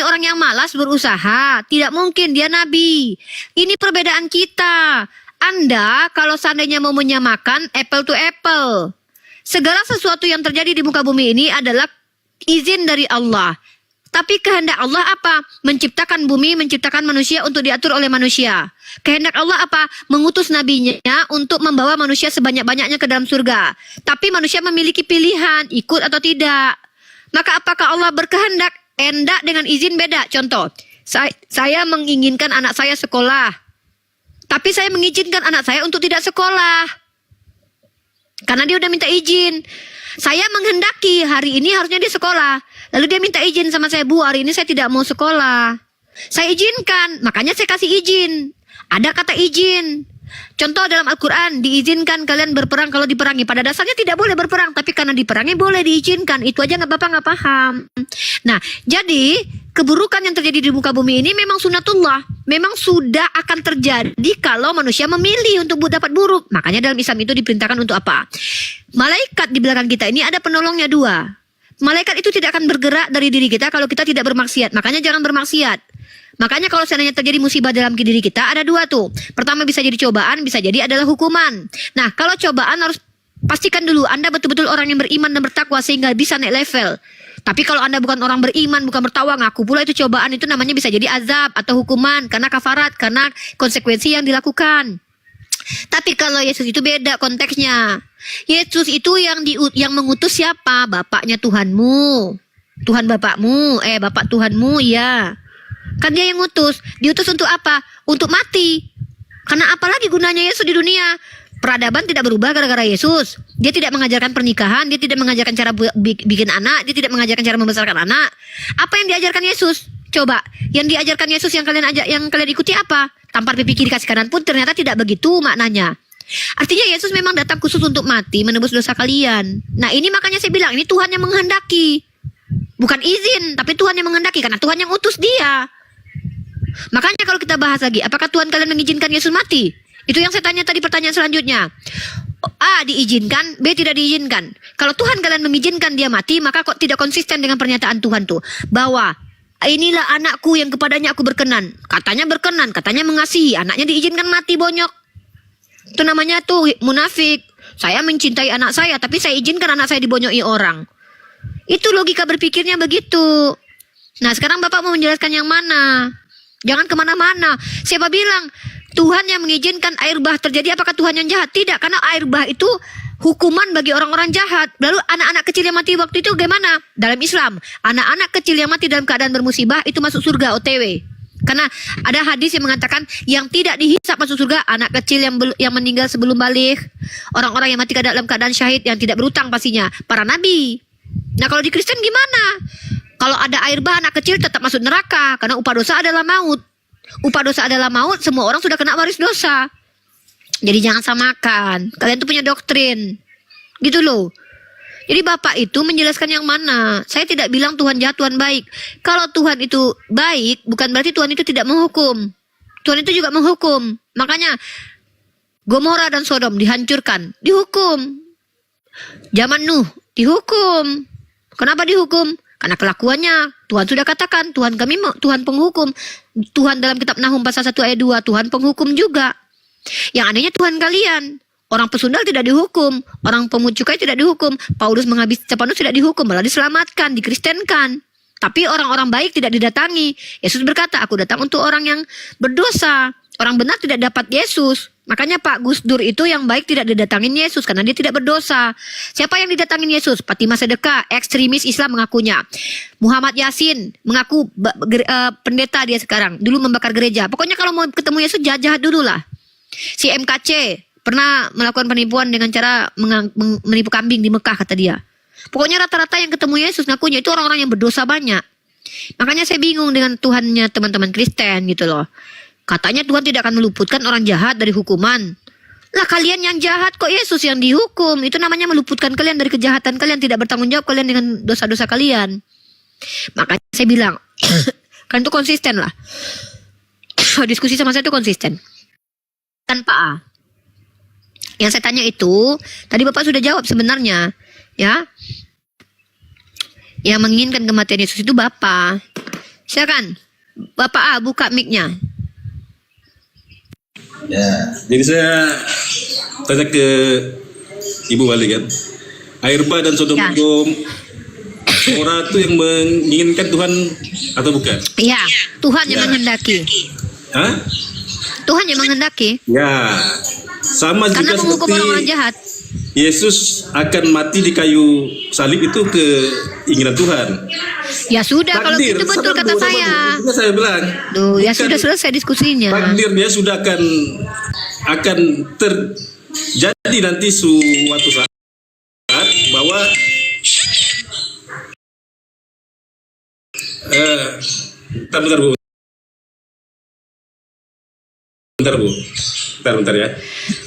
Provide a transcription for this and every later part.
ini orang yang malas berusaha. Tidak mungkin dia nabi. Ini perbedaan kita. Anda kalau seandainya mau menyamakan apple to apple, segala sesuatu yang terjadi di muka bumi ini adalah izin dari Allah. Tapi kehendak Allah apa? Menciptakan bumi, menciptakan manusia untuk diatur oleh manusia. Kehendak Allah apa? Mengutus nabinya untuk membawa manusia sebanyak-banyaknya ke dalam surga. Tapi manusia memiliki pilihan, ikut atau tidak. Maka apakah Allah berkehendak? Endak dengan izin beda. Contoh, saya menginginkan anak saya sekolah. Tapi saya mengizinkan anak saya untuk tidak sekolah. Karena dia udah minta izin. Saya menghendaki hari ini harusnya dia sekolah. Lalu dia minta izin sama saya, Bu, hari ini saya tidak mau sekolah. Saya izinkan, makanya saya kasih izin. Ada kata izin. Contoh dalam Al-Quran, diizinkan kalian berperang kalau diperangi. Pada dasarnya tidak boleh berperang, tapi karena diperangi boleh diizinkan. Itu aja Bapak nggak paham. Nah, jadi keburukan yang terjadi di muka bumi ini memang sunatullah. Memang sudah akan terjadi kalau manusia memilih untuk dapat buruk. Makanya dalam Islam itu diperintahkan untuk apa? Malaikat di belakang kita ini ada penolongnya 2. Malaikat itu tidak akan bergerak dari diri kita kalau kita tidak bermaksiat. Makanya jangan bermaksiat. Makanya kalau seandainya terjadi musibah dalam diri kita ada 2 tuh. Pertama bisa jadi cobaan, bisa jadi adalah hukuman. Nah, kalau cobaan harus pastikan dulu Anda betul-betul orang yang beriman dan bertakwa sehingga bisa naik level. Tapi kalau Anda bukan orang beriman, bukan bertakwa, ngaku pula itu cobaan, itu namanya bisa jadi azab atau hukuman karena kafarat, karena konsekuensi yang dilakukan. Tapi kalau Yesus itu beda konteksnya. Yesus itu yang mengutus siapa? Bapaknya Tuhanmu. Tuhan bapakmu, bapak Tuhanmu, ya. Kan dia yang ngutus. Diutus untuk apa? Untuk mati. Karena apalagi gunanya Yesus di dunia? Peradaban tidak berubah gara-gara Yesus. Dia tidak mengajarkan pernikahan, dia tidak mengajarkan cara bikin anak, dia tidak mengajarkan cara membesarkan anak. Apa yang diajarkan Yesus? Coba, yang diajarkan Yesus yang kalian ikuti apa? Tampar pipi kiri kasih kanan pun ternyata tidak begitu maknanya. Artinya Yesus memang datang khusus untuk mati, menebus dosa kalian. Nah, ini makanya saya bilang ini Tuhan yang menghendaki. Bukan izin, tapi Tuhan yang menghendaki karena Tuhan yang utus dia. Makanya kalau kita bahas lagi, apakah Tuhan kalian mengizinkan Yesus mati? Itu yang saya tanya tadi pertanyaan selanjutnya. A diizinkan, B tidak diizinkan. Kalau Tuhan kalian mengizinkan dia mati, maka kok tidak konsisten dengan pernyataan Tuhan tuh bahwa inilah anakku yang kepadanya aku berkenan. Katanya berkenan, katanya mengasihi, anaknya diizinkan mati bonyok. Itu namanya tuh munafik. Saya mencintai anak saya, tapi saya izinkan anak saya dibonyoki orang. Itu logika berpikirnya begitu. Nah, sekarang Bapak mau menjelaskan yang mana? Jangan kemana-mana. Siapa bilang Tuhan yang mengizinkan air bah terjadi? Apakah Tuhan yang jahat? Tidak, karena air bah itu hukuman bagi orang-orang jahat. Lalu anak-anak kecil yang mati waktu itu bagaimana? Dalam Islam, anak-anak kecil yang mati dalam keadaan bermusibah itu masuk surga OTW. Karena ada hadis yang mengatakan yang tidak dihisap masuk surga anak kecil yang meninggal sebelum balik, orang-orang yang mati dalam keadaan syahid yang tidak berutang pastinya, para nabi. Nah, kalau di Kristen gimana? Kalau ada air bah anak kecil tetap masuk neraka karena upah dosa adalah maut. Upah dosa adalah maut, semua orang sudah kena waris dosa. Jadi jangan samakan. Kalian tuh punya doktrin. Gitu loh. Jadi Bapak itu menjelaskan yang mana. Saya tidak bilang Tuhan jahat, Tuhan baik. Kalau Tuhan itu baik, bukan berarti Tuhan itu tidak menghukum. Tuhan itu juga menghukum. Makanya Gomora dan Sodom dihancurkan, dihukum. Zaman Nuh dihukum. Kenapa dihukum? Karena kelakuannya. Tuhan sudah katakan, Tuhan kami Tuhan penghukum. Tuhan dalam kitab Nahum pasal 1 ayat 2, Tuhan penghukum juga. Yang anehnya Tuhan kalian. Orang pesundal tidak dihukum, orang pemungut cukai tidak dihukum, Paulus menghabis Stefanus tidak dihukum, malah diselamatkan, dikristenkan. Tapi orang-orang baik tidak didatangi. Yesus berkata, aku datang untuk orang yang berdosa. Orang benar tidak dapat Yesus. Makanya Pak Gus Dur itu yang baik tidak didatangin Yesus karena dia tidak berdosa. Siapa yang didatangin Yesus? Fatimah Sedekah, ekstremis Islam mengakunya. Muhammad Yasin mengaku pendeta dia sekarang, dulu membakar gereja. Pokoknya kalau mau ketemu Yesus jahat-jahat dulu lah. Si MKC pernah melakukan penipuan dengan cara menipu kambing di Mekah kata dia. Pokoknya rata-rata yang ketemu Yesus ngakunya itu orang-orang yang berdosa banyak. Makanya saya bingung dengan Tuhannya teman-teman Kristen gitu loh. Katanya Tuhan tidak akan meluputkan orang jahat dari hukuman. Lah kalian yang jahat kok Yesus yang dihukum. Itu namanya meluputkan kalian dari kejahatan kalian, tidak bertanggung jawab kalian dengan dosa-dosa kalian. Makanya saya bilang kalian tuh konsisten lah. Diskusi sama saya tuh konsisten. Tanpa A. Yang saya tanya itu, tadi Bapak sudah jawab sebenarnya, ya. Yang menginginkan kematian Yesus itu Bapak. Silakan. Bapak A, buka mic-nya. Ya, jadi saya tanya ke Ibu balik kan. Air bah dan Sodom Ya. Gomora itu yang menginginkan Tuhan atau bukan? Iya, Tuhan yang Ya. menghendaki. Hah? Tuhan yang menghendaki. Ya, sama Karena juga menghukum seperti orang-orang jahat. Yesus akan mati di kayu salib itu keinginan Tuhan. Ya sudah, kalau gitu betul kata saya. Itu saya bilang. Duh, ya Bukan sudah selesai diskusinya. takdir dia sudah akan terjadi nanti suatu saat bahwa bentar Bu. Bentar ya.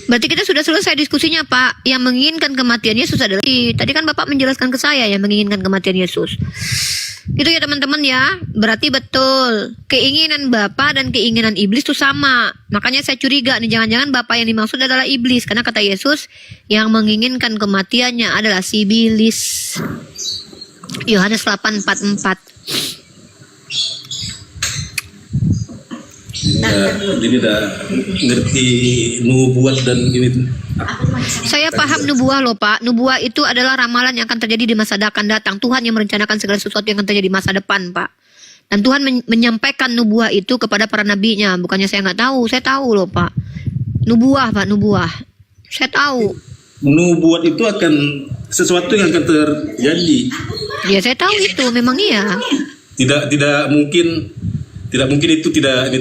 Berarti kita sudah selesai diskusinya, Pak. Yang menginginkan kematian Yesus adalah tadi kan Bapak menjelaskan ke saya yang menginginkan kematian Yesus. Itu ya teman-teman ya. Berarti betul. Keinginan Bapak dan keinginan iblis itu sama. Makanya saya curiga nih, jangan-jangan Bapak yang dimaksud adalah iblis. Karena kata Yesus yang menginginkan kematiannya adalah si iblis. Yohanes 8:44. Jadi udah ngerti nubuat dan ini tuh. Saya paham nubuah loh Pak. Nubuah itu adalah ramalan yang akan terjadi di masa akan datang. Tuhan yang merencanakan segala sesuatu yang akan terjadi di masa depan Pak. Dan Tuhan menyampaikan nubuah itu kepada para nabinya. Bukannya saya nggak tahu, saya tahu loh Pak. Nubuah Pak, nubuah. Saya tahu. Nubuat itu akan sesuatu yang akan terjadi. Ya saya tahu itu, memang iya. Tidak mungkin itu tidak ini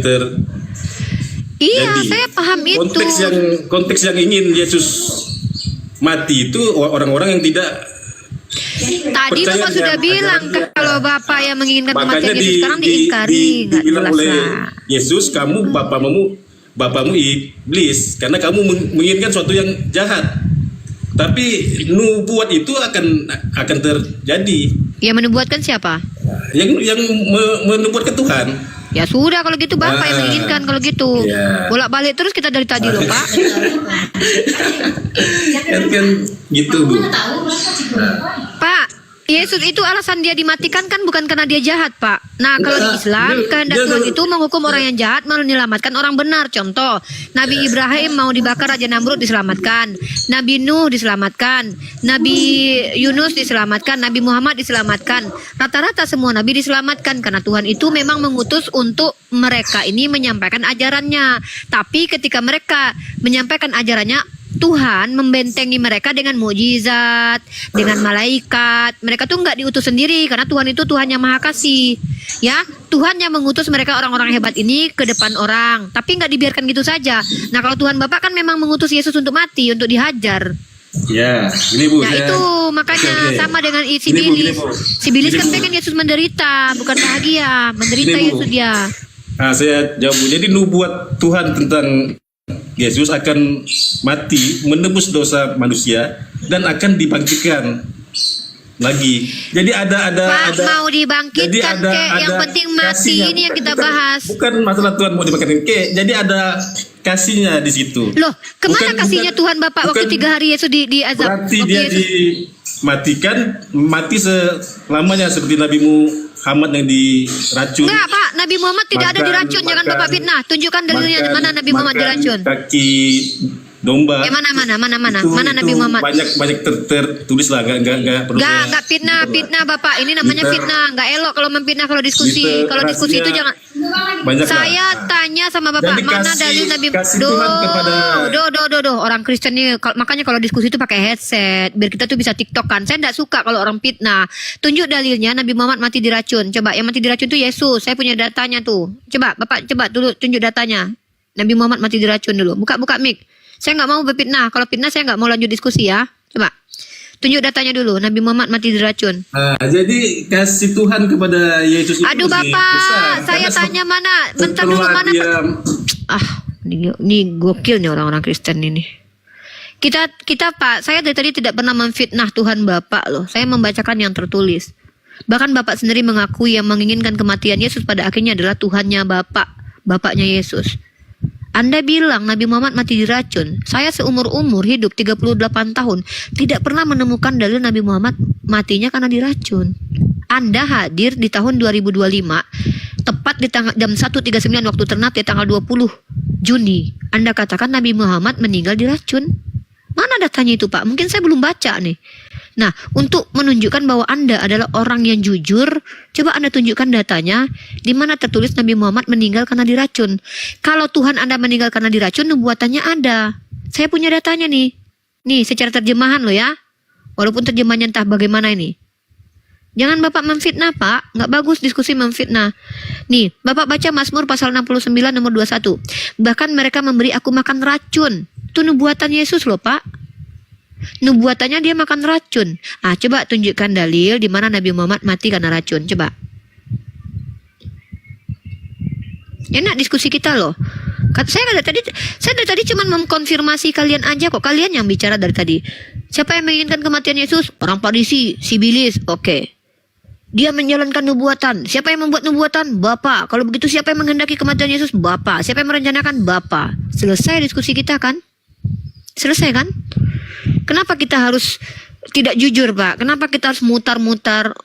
Iya, jadi. saya paham itu. Konteks yang ingin Yesus mati itu orang-orang yang tidak Tadi percaya Bapak sudah dengan bilang ajaran dia. kalau Bapak yang menginginkan Makanya kematian Yesus sekarang diingkari, nggak dibilang jelas oleh lah. Yesus, kamu bapamu iblis karena kamu menginginkan sesuatu yang jahat. Tapi nubuat itu akan terjadi. Yang menubuatkan siapa? Yang menubuatkan Tuhan. Ya sudah kalau gitu Bapak yang menginginkan kalau gitu. Ya. Bolak-balik terus kita dari tadi loh Pak. kan gitu Bu. Pak, Yesus itu alasan dia dimatikan kan bukan karena dia jahat Pak. Nah kalau di Islam kehendak Tuhan itu menghukum orang yang jahat menyelamatkan orang benar. Contoh, Nabi Ibrahim mau dibakar Raja Namrud diselamatkan, Nabi Nuh diselamatkan, Nabi Yunus diselamatkan, Nabi Muhammad diselamatkan. Rata-rata semua Nabi diselamatkan karena Tuhan itu memang mengutus untuk mereka ini menyampaikan ajarannya. Tapi ketika mereka menyampaikan ajarannya, Tuhan membentengi mereka dengan mukjizat, dengan malaikat. Mereka tuh nggak diutus sendiri karena Tuhan itu Tuhan yang maha kasih. Ya, Tuhan yang mengutus mereka orang-orang hebat ini ke depan orang. Tapi nggak dibiarkan gitu saja. Nah kalau Tuhan Bapak kan memang mengutus Yesus untuk mati, untuk dihajar. Ya, ini Bu. Nah itu makanya Oke. sama dengan si Gini, Bu, Bilis. gini, Bu. Si Bilis Gini, kan Bu. pengen Yesus menderita, bukan bahagia. Menderita Gini, Bu. Yesus dia. Nah, saya jawab Bu. Jadi nubuat Tuhan tentang Yesus akan mati menebus dosa manusia dan akan dibangkitkan lagi. Jadi ada Pak, mau dibangkitkan jadi kek, yang penting mati kasihnya. ini yang kita Bukan- bahas. Bukan masalah Tuhan mau dibangkitkan kek. Jadi ada kasihnya di situ. Loh, kemana Bukan- kasihnya bukan- Tuhan Bapak waktu bukan- 3 hari Yesus di azab? Berarti Waktu dia Yesus- dimatikan, mati selamanya seperti Nabi Muhammad yang diracun. Enggak Pak, Nabi Muhammad tidak ada diracun. Jangan Bapak fitnah. Tunjukkan dalilnya di mana Nabi Muhammad makan diracun. Kaki domba. Mana Itu- mana Nabi itu Muhammad? banyak tertulis lah, nggak perlu. Enggak fitnah Bapak. Ini namanya Liter- fitnah. Enggak elok kalau memfitnah kalau diskusi. Kalau diskusi itu jangan. Banyak Saya tanya sama Bapak, Jadi mana kasih- dalil Nabi kasih Tuhan kepada- Doh. Orang Kristen nih makanya kalau diskusi itu pakai headset biar kita tuh bisa TikTok kan. Saya enggak suka kalau orang fitnah. Tunjuk dalilnya Nabi Muhammad mati diracun. Coba yang mati diracun itu Yesus. Saya punya datanya tuh. Coba Bapak dulu tunjuk datanya. Nabi Muhammad mati diracun dulu. Buka mic. Saya nggak mau berfitnah. Kalau fitnah saya nggak mau lanjut diskusi ya. Coba tunjuk datanya dulu. Nabi Muhammad mati diracun. Nah, jadi kasih Tuhan kepada Yesus itu Aduh masih Bapak, besar. saya Karena tanya mana? Bentar dulu setelah mana? dia Ini gokil nih orang-orang Kristen ini. Kita Pak, saya dari tadi tidak pernah memfitnah Tuhan Bapak loh. Saya membacakan yang tertulis. Bahkan Bapak sendiri mengakui yang menginginkan kematian Yesus pada akhirnya adalah Tuhannya Bapak, Bapaknya Yesus. Anda bilang Nabi Muhammad mati diracun. Saya seumur-umur hidup 38 tahun tidak pernah menemukan dalil Nabi Muhammad matinya karena diracun. Anda hadir di tahun 2025 tepat di tanggal jam 1.39 waktu Ternate tanggal 20 Juni. Anda katakan Nabi Muhammad meninggal diracun. Mana datanya itu Pak? Mungkin saya belum baca nih. Nah, untuk menunjukkan bahwa Anda adalah orang yang jujur, coba Anda tunjukkan datanya di mana tertulis Nabi Muhammad meninggal karena diracun. Kalau Tuhan Anda meninggal karena diracun, nubuatannya ada. Saya punya datanya nih. Nih, secara terjemahan loh ya. Walaupun terjemahannya entah bagaimana ini. Jangan Bapak memfitnah Pak, nggak bagus diskusi memfitnah. Nih, Bapak baca Mazmur pasal 69 nomor 21. Bahkan mereka memberi aku makan racun. Itu nubuatan Yesus loh Pak. Nubuatannya dia makan racun. Ah, coba tunjukkan dalil di mana Nabi Muhammad mati karena racun. Coba. Enak diskusi kita loh. Saya dari tadi cuma mengkonfirmasi kalian aja kok. Kalian yang bicara dari tadi. Siapa yang menginginkan kematian Yesus? Orang Farisi, Sibilis. Oke. Dia menjalankan nubuatan. Siapa yang membuat nubuatan? Bapak. Kalau begitu siapa yang menghendaki kematian Yesus? Bapak. Siapa yang merencanakan? Bapak. Selesai diskusi kita kan? Selesai kan? Kenapa kita harus tidak jujur Pak? Kenapa kita harus mutar-mutar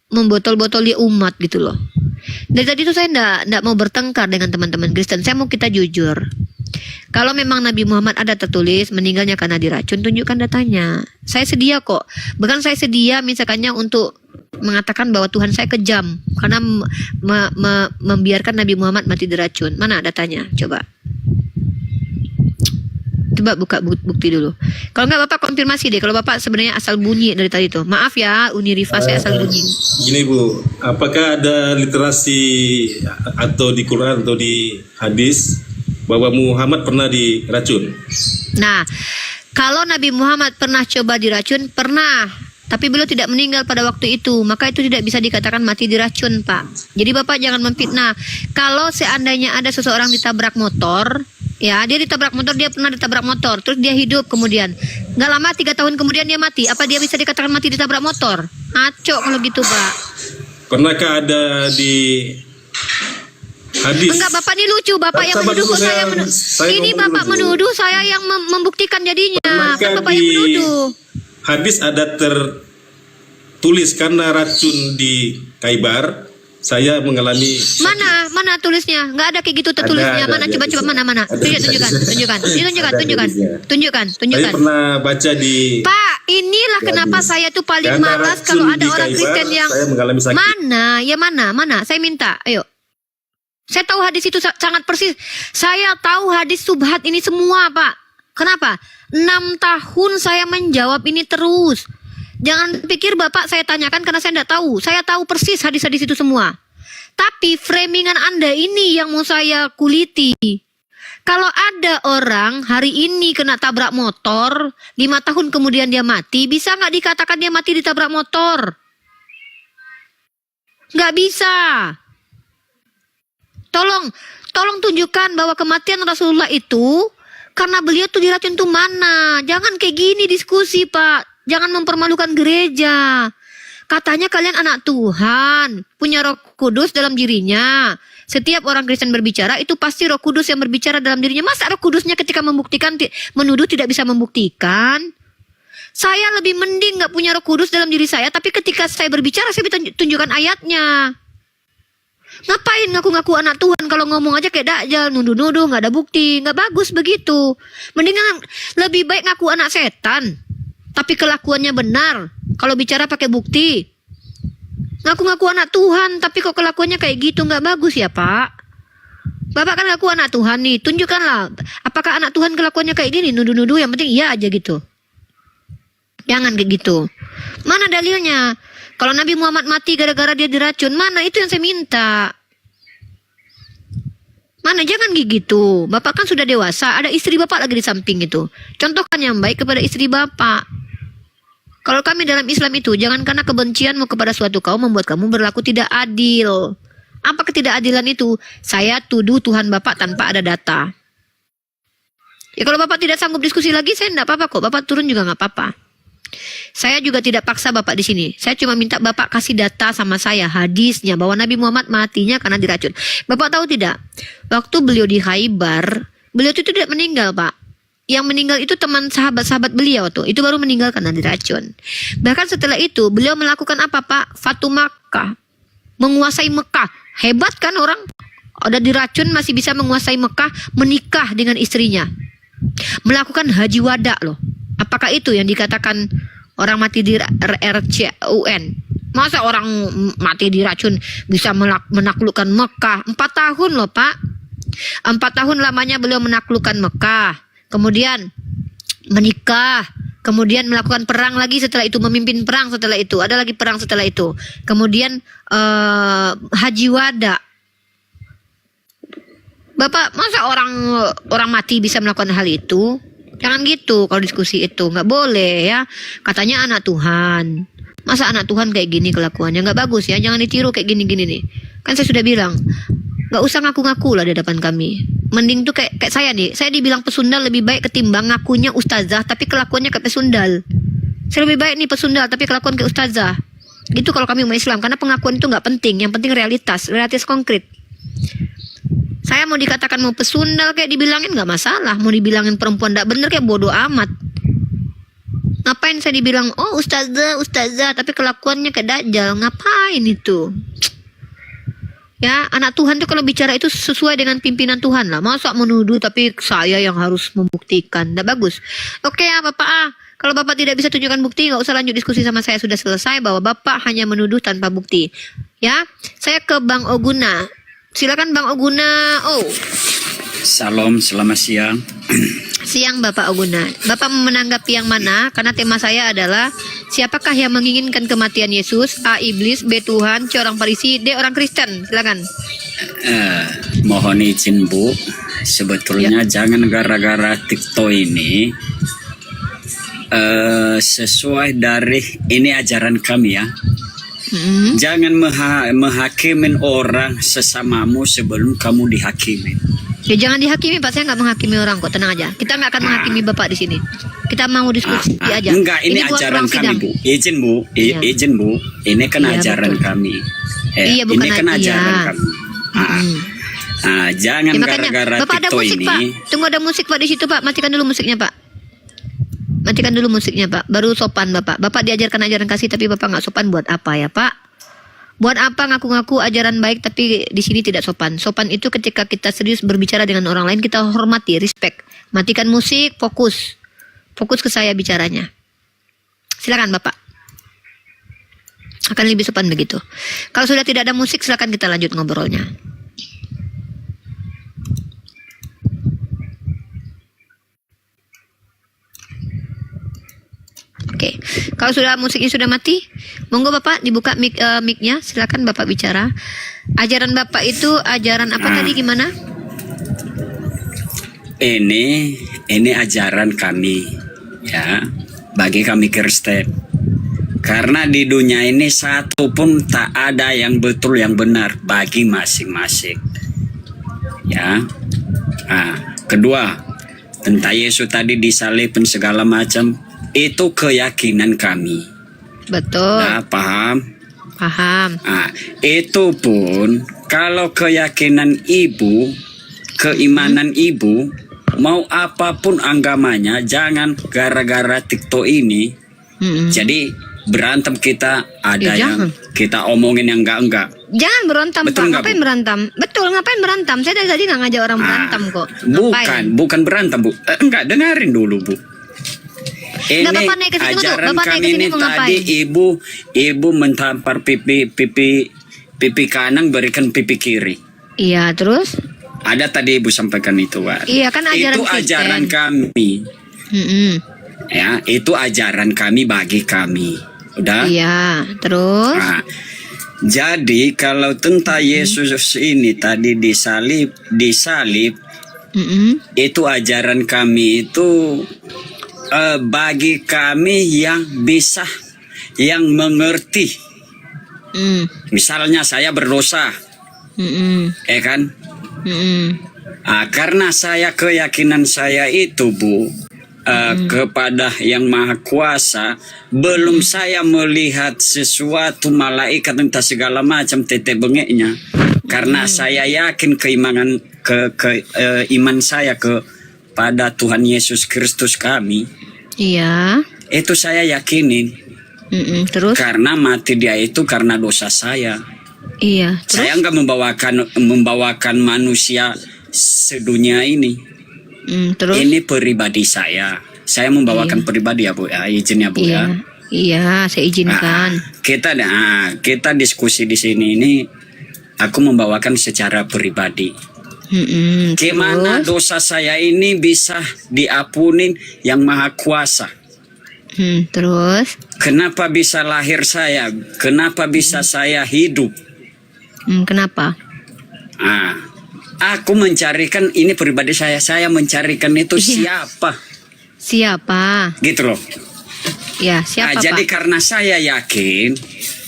membotol-botoli umat gitu loh? Dari tadi itu saya enggak mau bertengkar dengan teman-teman Kristen. Saya mau kita jujur. Kalau memang Nabi Muhammad ada tertulis meninggalnya karena diracun, tunjukkan datanya. Saya sedia kok. Bahkan saya sedia misalkannya untuk mengatakan bahwa Tuhan saya kejam karena membiarkan Nabi Muhammad mati diracun. Mana datanya? Coba. Coba buka bukti dulu. Kalau enggak Bapak konfirmasi deh. Kalau Bapak sebenarnya asal bunyi dari tadi tuh. Maaf ya, Unirifa saya asal bunyi. Gini Bu, apakah ada literasi atau di Quran atau di hadis bahwa Muhammad pernah diracun? Nah, kalau Nabi Muhammad pernah coba diracun, pernah. Tapi beliau tidak meninggal pada waktu itu. Maka itu tidak bisa dikatakan mati diracun Pak. Jadi Bapak jangan memfitnah. Kalau seandainya ada seseorang ditabrak motor, ya, dia ditabrak motor, dia pernah ditabrak motor, terus dia hidup kemudian. Nggak lama 3 tahun kemudian dia mati. Apa dia bisa dikatakan mati ditabrak motor? Ngaco kalau gitu, Pak. Pernahkah ada di hadis? Enggak, Bapak ini lucu. Bapak yang menuduh kok saya menuduh. Ini Bapak menuduh saya yang membuktikan jadinya. Kan Bapak yang menuduh. Hadis ada tertulis karena racun di Khaybar saya mengalami sakit. Mana tulisnya? Nggak ada kayak gitu tertulisnya. Mana coba mana. Tunjukkan. Saya pernah baca di Pak, inilah kenapa saya tuh paling karena malas kalau racun ada di orang Khaybar, Kristen yang saya mengalami sakit. Mana? Saya minta, ayo. Saya tahu hadis itu sangat persis. Saya tahu hadis subhat ini semua, Pak. Kenapa? 6 tahun saya menjawab ini terus. Jangan pikir Bapak saya tanyakan karena saya tidak tahu. Saya tahu persis hadis-hadis itu semua. Tapi framingan Anda ini yang mau saya kuliti. Kalau ada orang hari ini kena tabrak motor, 5 tahun kemudian dia mati, bisa nggak dikatakan dia mati ditabrak motor? Nggak bisa. Tolong tunjukkan bahwa kematian Rasulullah itu karena beliau tuh diracun tuh mana. Jangan kayak gini diskusi Pak. Jangan mempermalukan gereja. Katanya kalian anak Tuhan, punya Roh Kudus dalam dirinya. Setiap orang Kristen berbicara itu pasti Roh Kudus yang berbicara dalam dirinya. Masa Roh Kudusnya ketika membuktikan menuduh tidak bisa membuktikan? Saya lebih mending nggak punya Roh Kudus dalam diri saya, tapi ketika saya berbicara saya tunjukkan ayatnya. Ngapain ngaku-ngaku anak Tuhan kalau ngomong aja kayak dajjal, nuduh-nuduh, nggak ada bukti, nggak bagus begitu. Mendingan lebih baik ngaku anak setan, tapi kelakuannya benar. Kalau bicara pakai bukti. Ngaku-ngaku anak Tuhan, tapi kok kelakuannya kayak gitu, nggak bagus ya Pak. Bapak kan ngaku anak Tuhan nih, tunjukkanlah. Apakah anak Tuhan kelakuannya kayak gini, nuduh-nuduh, yang penting iya aja gitu. Jangan kayak gitu. Mana dalilnya? Kalau Nabi Muhammad mati gara-gara dia diracun, mana itu yang saya minta? Mana, jangan gitu. Bapak kan sudah dewasa, ada istri Bapak lagi di samping itu. Contohkan yang baik kepada istri Bapak. Kalau kami dalam Islam itu, jangan karena kebencianmu kepada suatu kaum membuat kamu berlaku tidak adil. Apa ketidakadilan itu? Saya tuduh Tuhan Bapak tanpa ada data. Ya kalau Bapak tidak sanggup diskusi lagi, saya tidak apa-apa kok. Bapak turun juga nggak apa-apa. Saya juga tidak paksa Bapak di sini. Saya cuma minta Bapak kasih data sama saya, hadisnya bahwa Nabi Muhammad matinya karena diracun. Bapak tahu tidak? Waktu beliau di Khaybar, beliau itu tidak meninggal, Pak. Yang meninggal itu teman sahabat-sahabat beliau tuh. Itu baru meninggal karena diracun. Bahkan setelah itu beliau melakukan apa, Pak? Fatu Makkah. menguasai Mekah. Hebat kan orang? Udah diracun masih bisa menguasai Mekah, menikah dengan istrinya. Melakukan haji wada loh. Apakah itu yang dikatakan orang mati di RCUN? Masa orang mati diracun bisa menaklukkan Mekah? 4 tahun loh Pak. 4 tahun lamanya beliau menaklukkan Mekah. Kemudian menikah. Kemudian melakukan perang lagi setelah itu. Memimpin perang setelah itu. Ada lagi perang setelah itu. Kemudian haji wada. Bapak, masa orang mati bisa melakukan hal itu? Jangan gitu kalau diskusi itu. Nggak boleh ya. Katanya anak Tuhan. Masa anak Tuhan kayak gini kelakuannya? Nggak bagus ya. Jangan ditiru kayak gini-gini nih. Kan saya sudah bilang, nggak usah ngaku-ngaku lah di depan kami. Mending tuh kayak saya nih. Saya dibilang pesundal lebih baik ketimbang ngakunya ustazah tapi kelakuannya kayak pesundal. Saya lebih baik nih pesundal tapi kelakuan kayak ustazah. Gitu kalau kami umat Islam. Karena pengakuan itu nggak penting. Yang penting realitas konkret. Saya mau dikatakan mau pesundal kayak dibilangin nggak masalah. Mau dibilangin perempuan nggak bener kayak bodoh amat. Ngapain saya dibilang oh ustazah tapi kelakuannya kayak dajjal? Ngapain itu? Ya, anak Tuhan tuh kalau bicara itu sesuai dengan pimpinan Tuhan lah. Masa menuduh tapi saya yang harus membuktikan? Nggak bagus. Oke ya Bapak kalau Bapak tidak bisa tunjukkan bukti, nggak usah lanjut diskusi sama saya. Sudah selesai bahwa Bapak hanya menuduh tanpa bukti. Ya, saya ke Bang Oguna. Silakan Bang Oguna. Oh. Salam, selamat siang. Siang Bapak Oguna. Bapak menanggapi yang mana? Karena tema saya adalah siapakah yang menginginkan kematian Yesus? A. Iblis, B. Tuhan, C. Orang Farisi, D. Orang Kristen. Silakan. Mohon izin Bu, sebetulnya jangan gara-gara TikTok ini sesuai dari ini ajaran kami ya. Jangan menghakimin orang sesamamu sebelum kamu dihakimi. Ya jangan dihakimi Pak, saya nggak menghakimi orang kok, tenang aja. Kita nggak akan menghakimi Bapak di sini. Kita mau diskusi aja. Enggak, ini buat ajaran ruang kami sidang. Bu. Izin Bu, izin Bu. Ini kan Iya, ajaran betul. kami. Iya, bukan ini kan ajaran iya. kami. Jangan Ya, makanya gara-gara Bapak ada TikTok musik ini. Pak. Tunggu ada musik Pak di situ Pak. Matikan dulu musiknya Pak. Matikan dulu musiknya Pak. Baru sopan Bapak. Bapak diajarkan ajaran kasih tapi Bapak nggak sopan buat apa ya Pak? Buat apa ngaku-ngaku ajaran baik tapi di sini tidak sopan? Sopan itu ketika kita serius berbicara dengan orang lain kita hormati, respect. Matikan musik, fokus. Fokus ke saya bicaranya. Silakan Bapak. Akan lebih sopan begitu. Kalau sudah tidak ada musik silakan kita lanjut ngobrolnya. Oke, kalau sudah musiknya sudah mati, monggo Bapak dibuka mic-nya, silakan Bapak bicara. Ajaran Bapak itu ajaran apa tadi gimana? Ini ajaran kami ya, bagi kami Kristen. Karena di dunia ini satu pun tak ada yang betul yang benar bagi masing-masing. Ya. Kedua, tentang Yesus tadi disalibkan segala macam. Itu keyakinan kami. Betul. Nah, paham? Paham. Itu pun kalau keyakinan ibu, keimanan ibu, mau apapun agamanya, jangan gara-gara TikTok ini. Jadi berantem kita ada yang kita omongin yang enggak. Jangan berantem Betul Pak. nggak, Ngapain Bu? berantem? Betul, ngapain berantem? Saya dari tadi nggak ngajak orang berantem kok. Bukan berantem Bu. Enggak, dengerin dulu Bu. Ini Bapak naik ke situ, ajaran Bapak naik ke kami sini ini mau tadi ngapain? ibu mentampar pipi kanan berikan pipi kiri. Iya, terus? Ada tadi ibu sampaikan itu Pak. Iya, kan ajaran itu Kristen. ajaran kami. Ya, itu ajaran kami bagi kami. Udah? Iya, terus? Jadi kalau tentang Yesus ini tadi disalib, itu ajaran kami itu bagi kami yang bisa, yang mengerti. Misalnya saya berdosa, kan? Karena saya keyakinan saya itu Bu, kepada yang maha kuasa, belum saya melihat sesuatu malaikat entah segala macam tete bengeknya. Karena saya yakin iman saya kepada Tuhan Yesus Kristus kami. Iya. Itu saya yakinin. Terus? Karena mati dia itu karena dosa saya. Iya. Terus? Saya nggak membawakan manusia sedunia ini. Terus? Ini pribadi saya. Saya membawakan pribadi ya Bu ya, izin ya Bu Iya. ya. Iya, saya izinkan. Kita diskusi di sini ini, aku membawakan secara pribadi. Gimana Terus? dosa saya ini bisa diampunin yang Maha Kuasa? Terus? Kenapa bisa lahir saya? Kenapa bisa saya hidup? Kenapa? Aku mencarikan ini pribadi saya. Saya mencarikan itu Iya. Siapa? Gitu loh. Ya, siapa Pak? Jadi karena saya yakin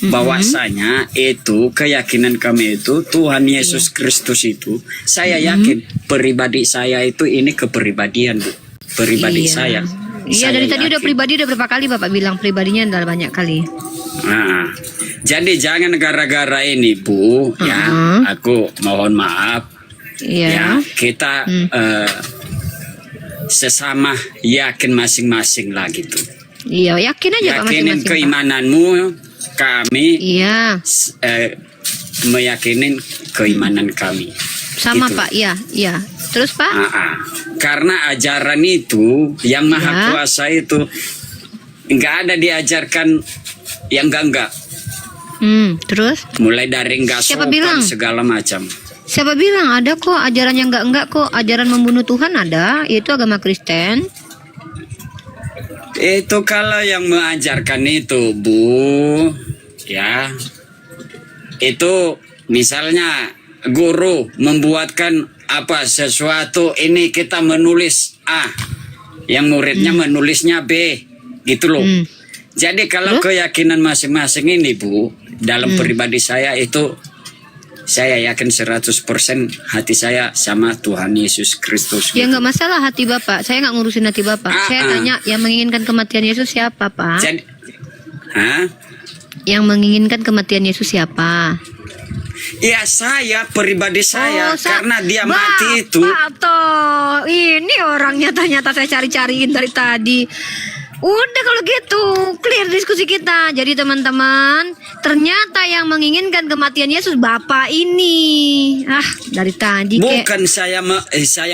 bahwasanya itu keyakinan kami itu Tuhan Yesus Kristus itu, saya yakin pribadi saya itu ini kepribadian Bu. Pribadi saya. Iya, dari tadi udah pribadi udah berapa kali Bapak bilang pribadinya udah banyak kali. Jadi jangan gara-gara ini Bu, ya, aku mohon maaf. Iya. Ya, kita sesama yakin masing-masing lah gitu. Iya, yakin aja Pak Yakinin masing-masing. Pak. keimananmu, kami Iya, meyakinin keimanan kami. sama Gitu. Pak. Iya. Terus Pak? Karena ajaran itu yang Maha Ya. Kuasa itu nggak ada diajarkan yang enggak. Terus? Mulai dari nggak Siapa sopan bilang? segala macam. Siapa bilang ada kok ajaran yang enggak kok, ajaran membunuh Tuhan ada, yaitu agama Kristen. Itu kalau yang mengajarkan itu Bu, ya, itu misalnya guru membuatkan apa sesuatu ini kita menulis A, yang muridnya menulisnya B, gitu loh. Jadi kalau keyakinan masing-masing ini Bu, dalam pribadi saya itu saya yakin 100% hati saya sama Tuhan Yesus Kristus. Ya gitu. nggak masalah hati Bapak, saya nggak ngurusin hati Bapak. Saya tanya yang menginginkan kematian Yesus siapa Pak? Jadi, Yang menginginkan kematian Yesus siapa? ya saya pribadi saya Oh, karena dia mati itu. Bapak toh, ini orangnya ternyata saya cari-cariin dari tadi. Udah kalau gitu, clear diskusi kita. Jadi teman-teman, ternyata yang menginginkan kematian Yesus Bapak ini. Dari tadi Bukan saya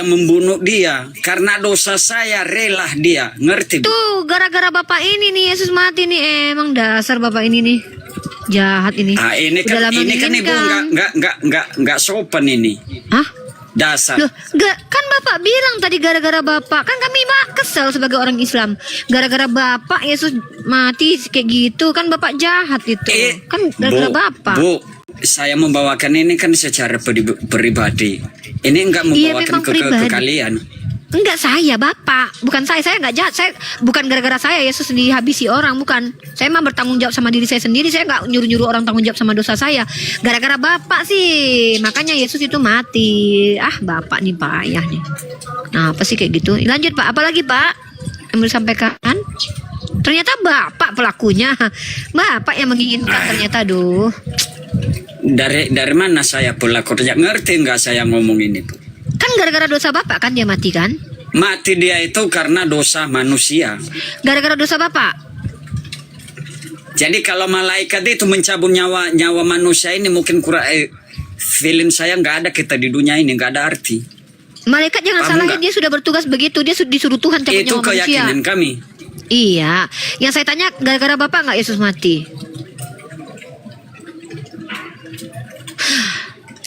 membunuh dia karena dosa saya rela dia, ngerti Bu? tuh gara-gara Bapak ini nih Yesus mati nih. Emang dasar Bapak ini nih jahat ini. Ini kan Udah lama ini kan Ibu menginginkan. nggak sopan ini. Dasar. Loh, kan Bapak bilang tadi gara-gara Bapak. Kan kami kesel sebagai orang Islam. Gara-gara Bapak Yesus mati kayak gitu. Kan Bapak jahat itu. Kan gara-gara Bapak. Bu, saya membawakan ini kan secara pribadi. Ini enggak membawakan memang pribadi. ke kalian. Enggak, saya Bapak. Bukan saya nggak jahat. Saya bukan gara-gara saya Yesus dihabisi orang, bukan. Saya mah bertanggung jawab sama diri saya sendiri. Saya nggak nyuruh-nyuruh orang tanggung jawab sama dosa saya. Gara-gara Bapak sih. Makanya Yesus itu mati. Bapak nih payah nih. Nah, apa sih kayak gitu? Lanjut Pak. Apalagi Pak yang mau disampaikan? Ternyata Bapak pelakunya. Bapak yang menginginkan ternyata, aduh. Dari mana saya pelakunya? Ngerti nggak saya ngomong ini Bu? Kan gara-gara dosa Bapak kan dia mati kan? Mati dia itu karena dosa manusia. Gara-gara dosa Bapak. Jadi kalau malaikat itu mencabut nyawa manusia ini mungkin kurang feeling saya nggak ada kita di dunia ini, nggak ada arti. Malaikat jangan Paham salahin, nggak? dia sudah bertugas begitu. Dia disuruh Tuhan cabut Itu nyawa manusia. keyakinan kami. Iya. Yang saya tanya gara-gara Bapak nggak Yesus mati?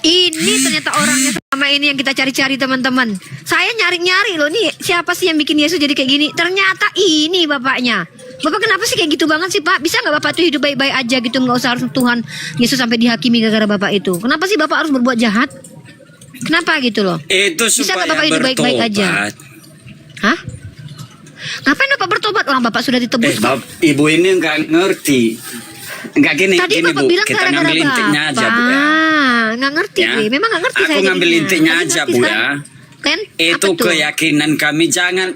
Ini ternyata orangnya sama ini yang kita cari-cari teman-teman. Saya nyari-nyari loh nih, siapa sih yang bikin Yesus jadi kayak gini? Ternyata ini bapaknya. Bapak kenapa sih kayak gitu banget sih Pak? Bisa nggak Bapak tuh hidup baik-baik aja gitu, nggak usah harus Tuhan Yesus sampai dihakimi gara-gara Bapak itu? Kenapa sih Bapak harus berbuat jahat? Kenapa gitu loh? Itu Bisa supaya nggak Bapak hidup baik-baik aja? bertobat. Hah? Ngapain Bapak bertobat? Orang Bapak sudah ditebus. Ibu ini nggak ngerti. Nggak gini, Tadi gini Bapak Bu, bilang kita gara-gara ngambil intinya aja Bu ya. Nggak ngerti, Ya. Bre. Memang nggak ngerti Aku saya ngambil jadinya. intinya Tapi aja ngerti Bu ya. sekarang. Kan? Itu Apa tuh? keyakinan kami,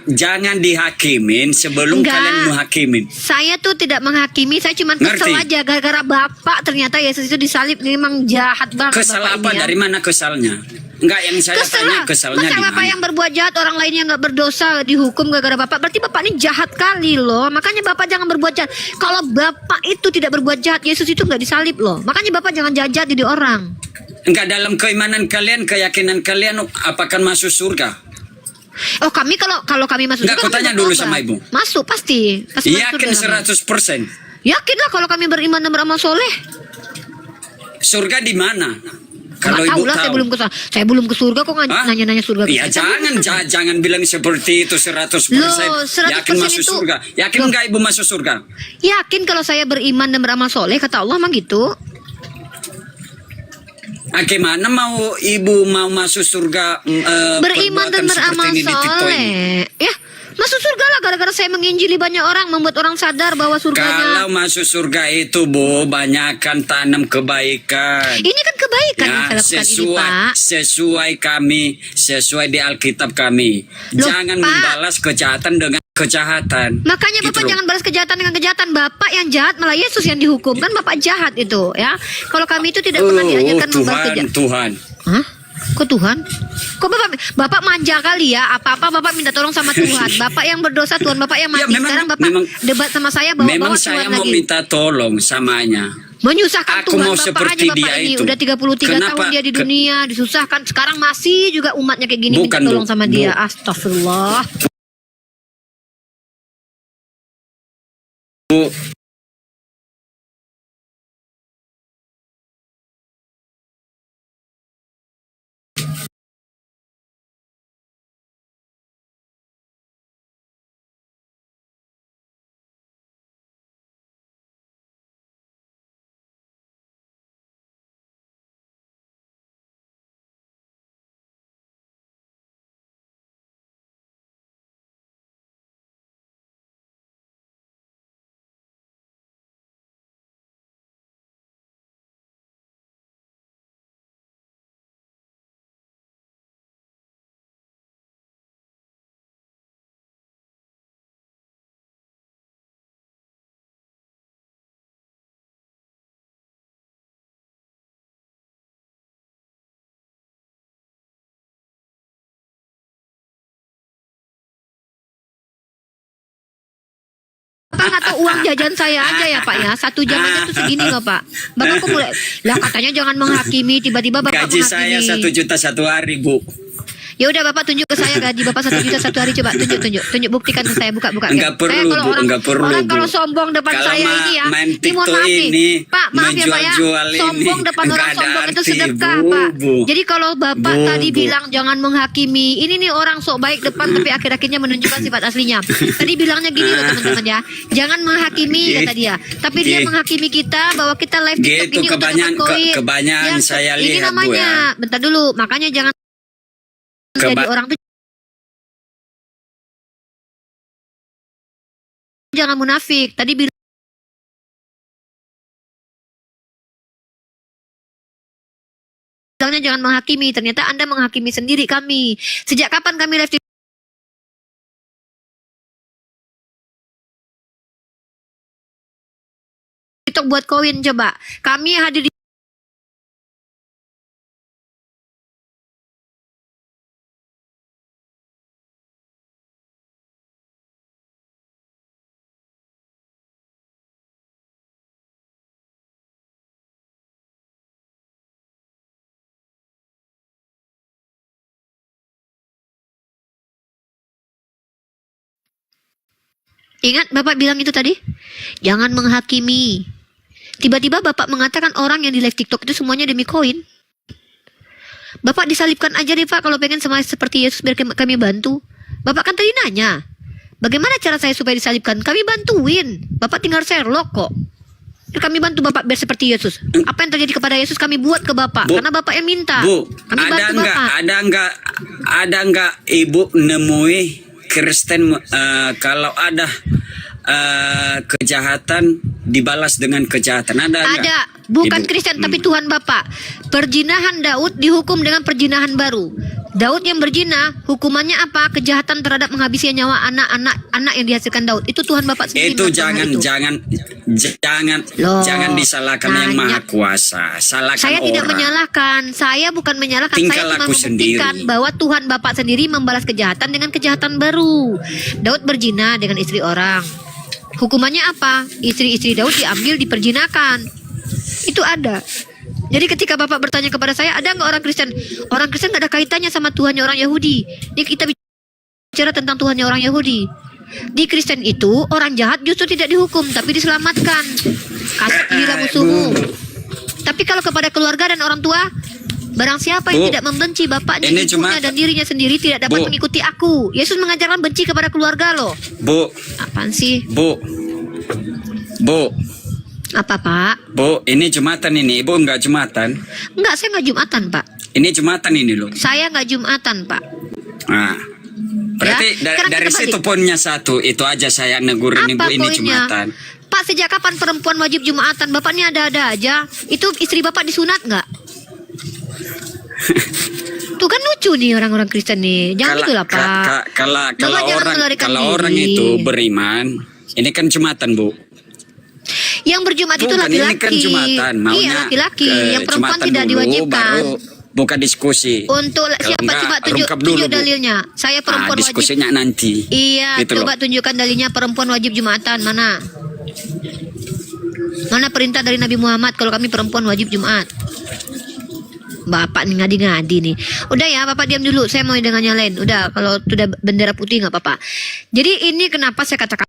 jangan dihakimin sebelum Enggak. kalian menghakimin. Saya tuh tidak menghakimi, saya cuma kesel Ngerti? aja gara-gara Bapak ternyata Yesus itu disalib, memang jahat banget Kesal Bapak apa? ini ya. Dari mana kesalnya? Enggak, yang saya tanya kesalnya Masa di Bapak mana? yang berbuat jahat orang lainnya nggak berdosa dihukum gara-gara Bapak? Berarti Bapak ini jahat kali loh. Makanya Bapak jangan berbuat jahat. Kalau Bapak itu tidak berbuat jahat, Yesus itu nggak disalib loh. Makanya Bapak jangan jahat-jahat jadi orang. Enggak, dalam keimanan kalian, keyakinan kalian apakah masuk surga? Oh, kami kalau kami masuk Enggak, surga, aku tanya kami dulu bertobat. sama Ibu. Masuk pasti masuk Yakin surga kami. 100%. Yakinlah kalau kami beriman dan beramal soleh. Surga di mana? Kalau Kalau Ibu lah, tahu. saya belum ke surga kok Hah? nanya-nanya surga. Iya, jangan bilang seperti itu 100%. Loh, 100% Yakin masuk itu- surga. Yakin Loh. enggak Ibu masuk surga? Yakin kalau saya beriman dan beramal soleh, kata Allah emang gitu. Gimana mau Ibu mau masuk surga Beriman dan perbuatan seperti beramal ini di TikTok ini? soleh. Ya, masuk surga lah gara-gara saya menginjili banyak orang, membuat orang sadar bahwa surganya. Kalau masuk surga itu Bu, banyakkan tanam kebaikan. Ini kan kebaikan yang saya lakukan ini, Pak. Sesuai di Alkitab kami. Loh, Jangan Pak. membalas kejahatan dengan kejahatan. Makanya Gitu Bapak loh. jangan balas kejahatan dengan kejahatan. Bapak yang jahat malah Yesus yang dihukum. Kan Bapak jahat itu, ya. Kalau kami itu tidak pernah diajarkan membalas kejahatan. Tuhan. Hah? Kok Tuhan? Kok Bapak manja kali ya? Apa-apa Bapak minta tolong sama Tuhan. Bapak yang berdosa, Tuhan Bapak yang mati. Ya, memang- Sekarang Bapak memang- debat sama saya bawa Memang Tuhan saya mau lagi. minta tolong samanya. Menyusahkan Aku Tuhan mau Bapak seperti aja Bapak dia ini. itu. Udah 33 Kenapa? tahun dia di dunia, disusahkan. Sekarang masih juga umatnya kayak gini minta Bukan, Bu. tolong sama Bu. dia. Astagfirullah. Bu, Bapak nggak tahu uang jajan saya aja ya Pak ya. 1 jam aja tuh segini loh Pak. Bapak kok mulai lah katanya jangan menghakimi, tiba-tiba Bapak gaji saya menghakimi. 1 juta 1 hari, Bu. Ya udah Bapak tunjuk ke saya gaji Bapak 1 juta 1 hari, coba tunjuk buktikan ke saya, buka Enggak ya. perlu, Saya kalau Bu, orang, enggak perlu, orang Bu. kalau sombong depan Kalau saya ini ya, main mohon TikTok maaf nih. ini, Pak, maaf ya Pak ya. menjual-jual ini, Sombong depan orang enggak ada sombong itu arti, sedekah, Bu, Pak. Bu. Jadi kalau Bapak Bu, tadi Bu. bilang jangan menghakimi, ini nih orang sok baik depan tapi akhir-akhirnya menunjukkan sifat aslinya. Tadi bilangnya gini loh teman-teman ya. Jangan menghakimi kata dia. Tapi dia menghakimi kita bahwa kita live TikTok Gitu, ini untuk dapat koin. kebanyakan saya Ini lihat, Bu, namanya, ya. bentar dulu. Makanya jangan jadi orang tuh jangan munafik. Tadi bilangnya jangan menghakimi. Ternyata Anda menghakimi sendiri kami. Sejak kapan kami live TikTok buat koin coba? Kami hadir di Ingat Bapak bilang itu tadi? Jangan menghakimi. Tiba-tiba Bapak mengatakan orang yang di live TikTok itu semuanya demi koin. Bapak disalibkan aja deh Pak kalau pengen sama seperti Yesus biar kami bantu. Bapak kan tadi nanya, bagaimana cara saya supaya disalibkan? Kami bantuin. Bapak tinggal Sherlock kok. Kami bantu Bapak biar seperti Yesus. Apa yang terjadi kepada Yesus kami buat ke Bapak. Bu, Karena Bapak yang minta. Bu, Kami bantu Bapak. ada enggak Ibu nemui Kristen kalau ada kejahatan dibalas dengan kejahatan? Ada enggak? Ada, bukan Ibu? Kristen tapi Tuhan Bapak. Perjinahan Daud dihukum dengan perjinahan baru. Daud yang berzina, hukumannya apa? Kejahatan terhadap menghabisi nyawa anak yang dihasilkan Daud. Itu Tuhan Bapak sendiri. Itu melakukan jangan Loh, disalahkan yang nanya. maha kuasa. Salahkan Saya orang. tidak menyalahkan. Saya bukan menyalahkan. Tinggal Saya cuma laku membuktikan sendiri. bahwa Tuhan Bapak sendiri membalas kejahatan dengan kejahatan baru. Daud berzina dengan istri orang. Hukumannya apa? Istri-istri Daud diambil, diperjinakan. Itu ada. Jadi ketika Bapak bertanya kepada saya, ada nggak orang Kristen? Orang Kristen nggak ada kaitannya sama Tuhannya orang Yahudi. Ini kita bicara tentang Tuhannya orang Yahudi. Di Kristen itu orang jahat justru tidak dihukum, tapi diselamatkan. Kasihilah musuhmu. Tapi kalau kepada keluarga dan orang tua, barang siapa yang Bu, tidak membenci bapaknya, ini ibunya, cuma- dan dirinya sendiri tidak dapat Bu. mengikuti aku. Yesus mengajarkan benci kepada keluarga loh. Bu, Apaan sih? Bu, Apa Pak? Bu, ini Jumatan ini. Ibu enggak Jumatan. Enggak, saya nggak Jumatan Pak. Ini Jumatan ini loh. Saya nggak Jumatan Pak. Nah, berarti Ya, sekarang dari kita situ balik. poinnya satu. Itu aja saya negurin Ibu Apa ini poinnya? Jumatan. Pak, sejak kapan perempuan wajib Jumatan? Bapak ini ada-ada aja. Itu istri Bapak disunat nggak? Tuh kan lucu nih orang-orang Kristen nih. Jangan gitu lah Pak. Bapak jangan melarikan kalau diri. orang itu beriman, ini kan Jumatan, Bu. Yang berjumat itu Bukan, ini laki-laki. kan Jumatan. Iya Maunya laki-laki. Yang perempuan Jumatan tidak dulu, diwajibkan. Baru buka diskusi. Untuk Kalau siapa enggak, coba tunjuk rungkap dulu, Bu. dalilnya. Saya perempuan wajib. Diskusinya nanti. Iya, Gitu coba loh. tunjukkan dalilnya perempuan wajib Jumatan. Mana? Mana perintah dari Nabi Muhammad kalau kami perempuan wajib Jumat? Bapak nih ngadi-ngadi nih. Udah ya, Bapak diam dulu. Saya mau dengan yang lain. Udah, kalau sudah bendera putih nggak apa-apa. Jadi ini kenapa saya katakan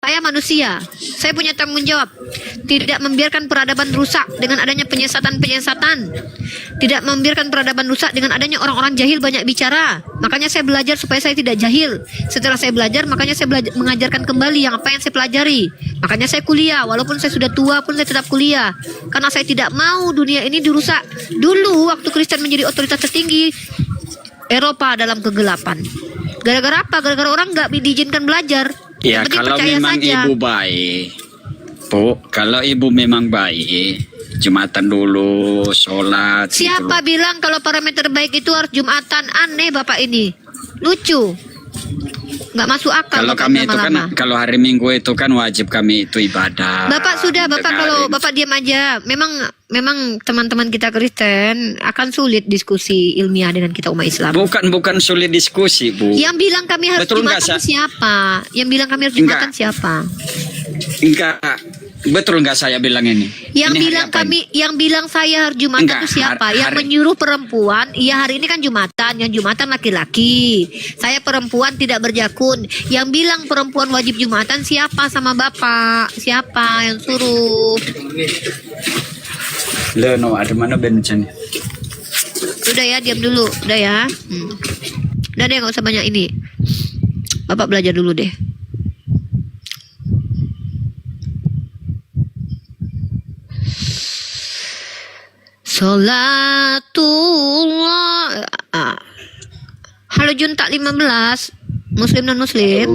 saya manusia, saya punya tanggung jawab. Tidak membiarkan peradaban rusak dengan adanya penyesatan-penyesatan. Tidak membiarkan peradaban rusak dengan adanya orang-orang jahil banyak bicara. Makanya saya belajar supaya saya tidak jahil. Setelah saya belajar, makanya saya mengajarkan kembali yang apa yang saya pelajari. Makanya saya kuliah, walaupun saya sudah tua pun saya tetap kuliah. Karena saya tidak mau dunia ini dirusak. Dulu waktu Kristen menjadi otoritas tertinggi, Eropa dalam kegelapan. Gara-gara apa? Gara-gara orang nggak diizinkan belajar. Ya, Yang penting kalau percaya memang saja. Ibu baik, Bu, kalau Ibu memang baik, Jumatan dulu, sholat. gitu Siapa loh. bilang kalau parameter baik itu harus Jumatan? Aneh Bapak ini. Lucu. Nggak masuk akal. Kalau Bapak kami itu kan, lama-lama. kalau hari Minggu itu kan wajib kami itu ibadah. Bapak sudah, Bapak kalau Dengarin. Bapak diam aja. Memang teman-teman kita Kristen akan sulit diskusi ilmiah dengan kita umat Islam. Bukan sulit diskusi, Bu. Yang bilang kami harus Betul nggak, Jumatan Sa? siapa? Yang bilang kami harus Enggak. Jumatan siapa? Enggak, betul nggak saya bilang ini? Yang Ini hari bilang apa ini? yang bilang saya harus Jumatan Enggak, itu siapa? hari- Yang hari- menyuruh perempuan, iya hari ini kan Jumatan, yang Jumatan laki-laki. Saya perempuan tidak berjakun. Yang bilang perempuan wajib Jumatan siapa sama Bapak? Siapa yang suruh? Leno, ada mana bencana? Udah ya, diam dulu. Udah ya. Udah deh, nggak usah banyak ini. Bapak belajar dulu deh. Salatullah. Halo Juntak 15. Muslim non muslim.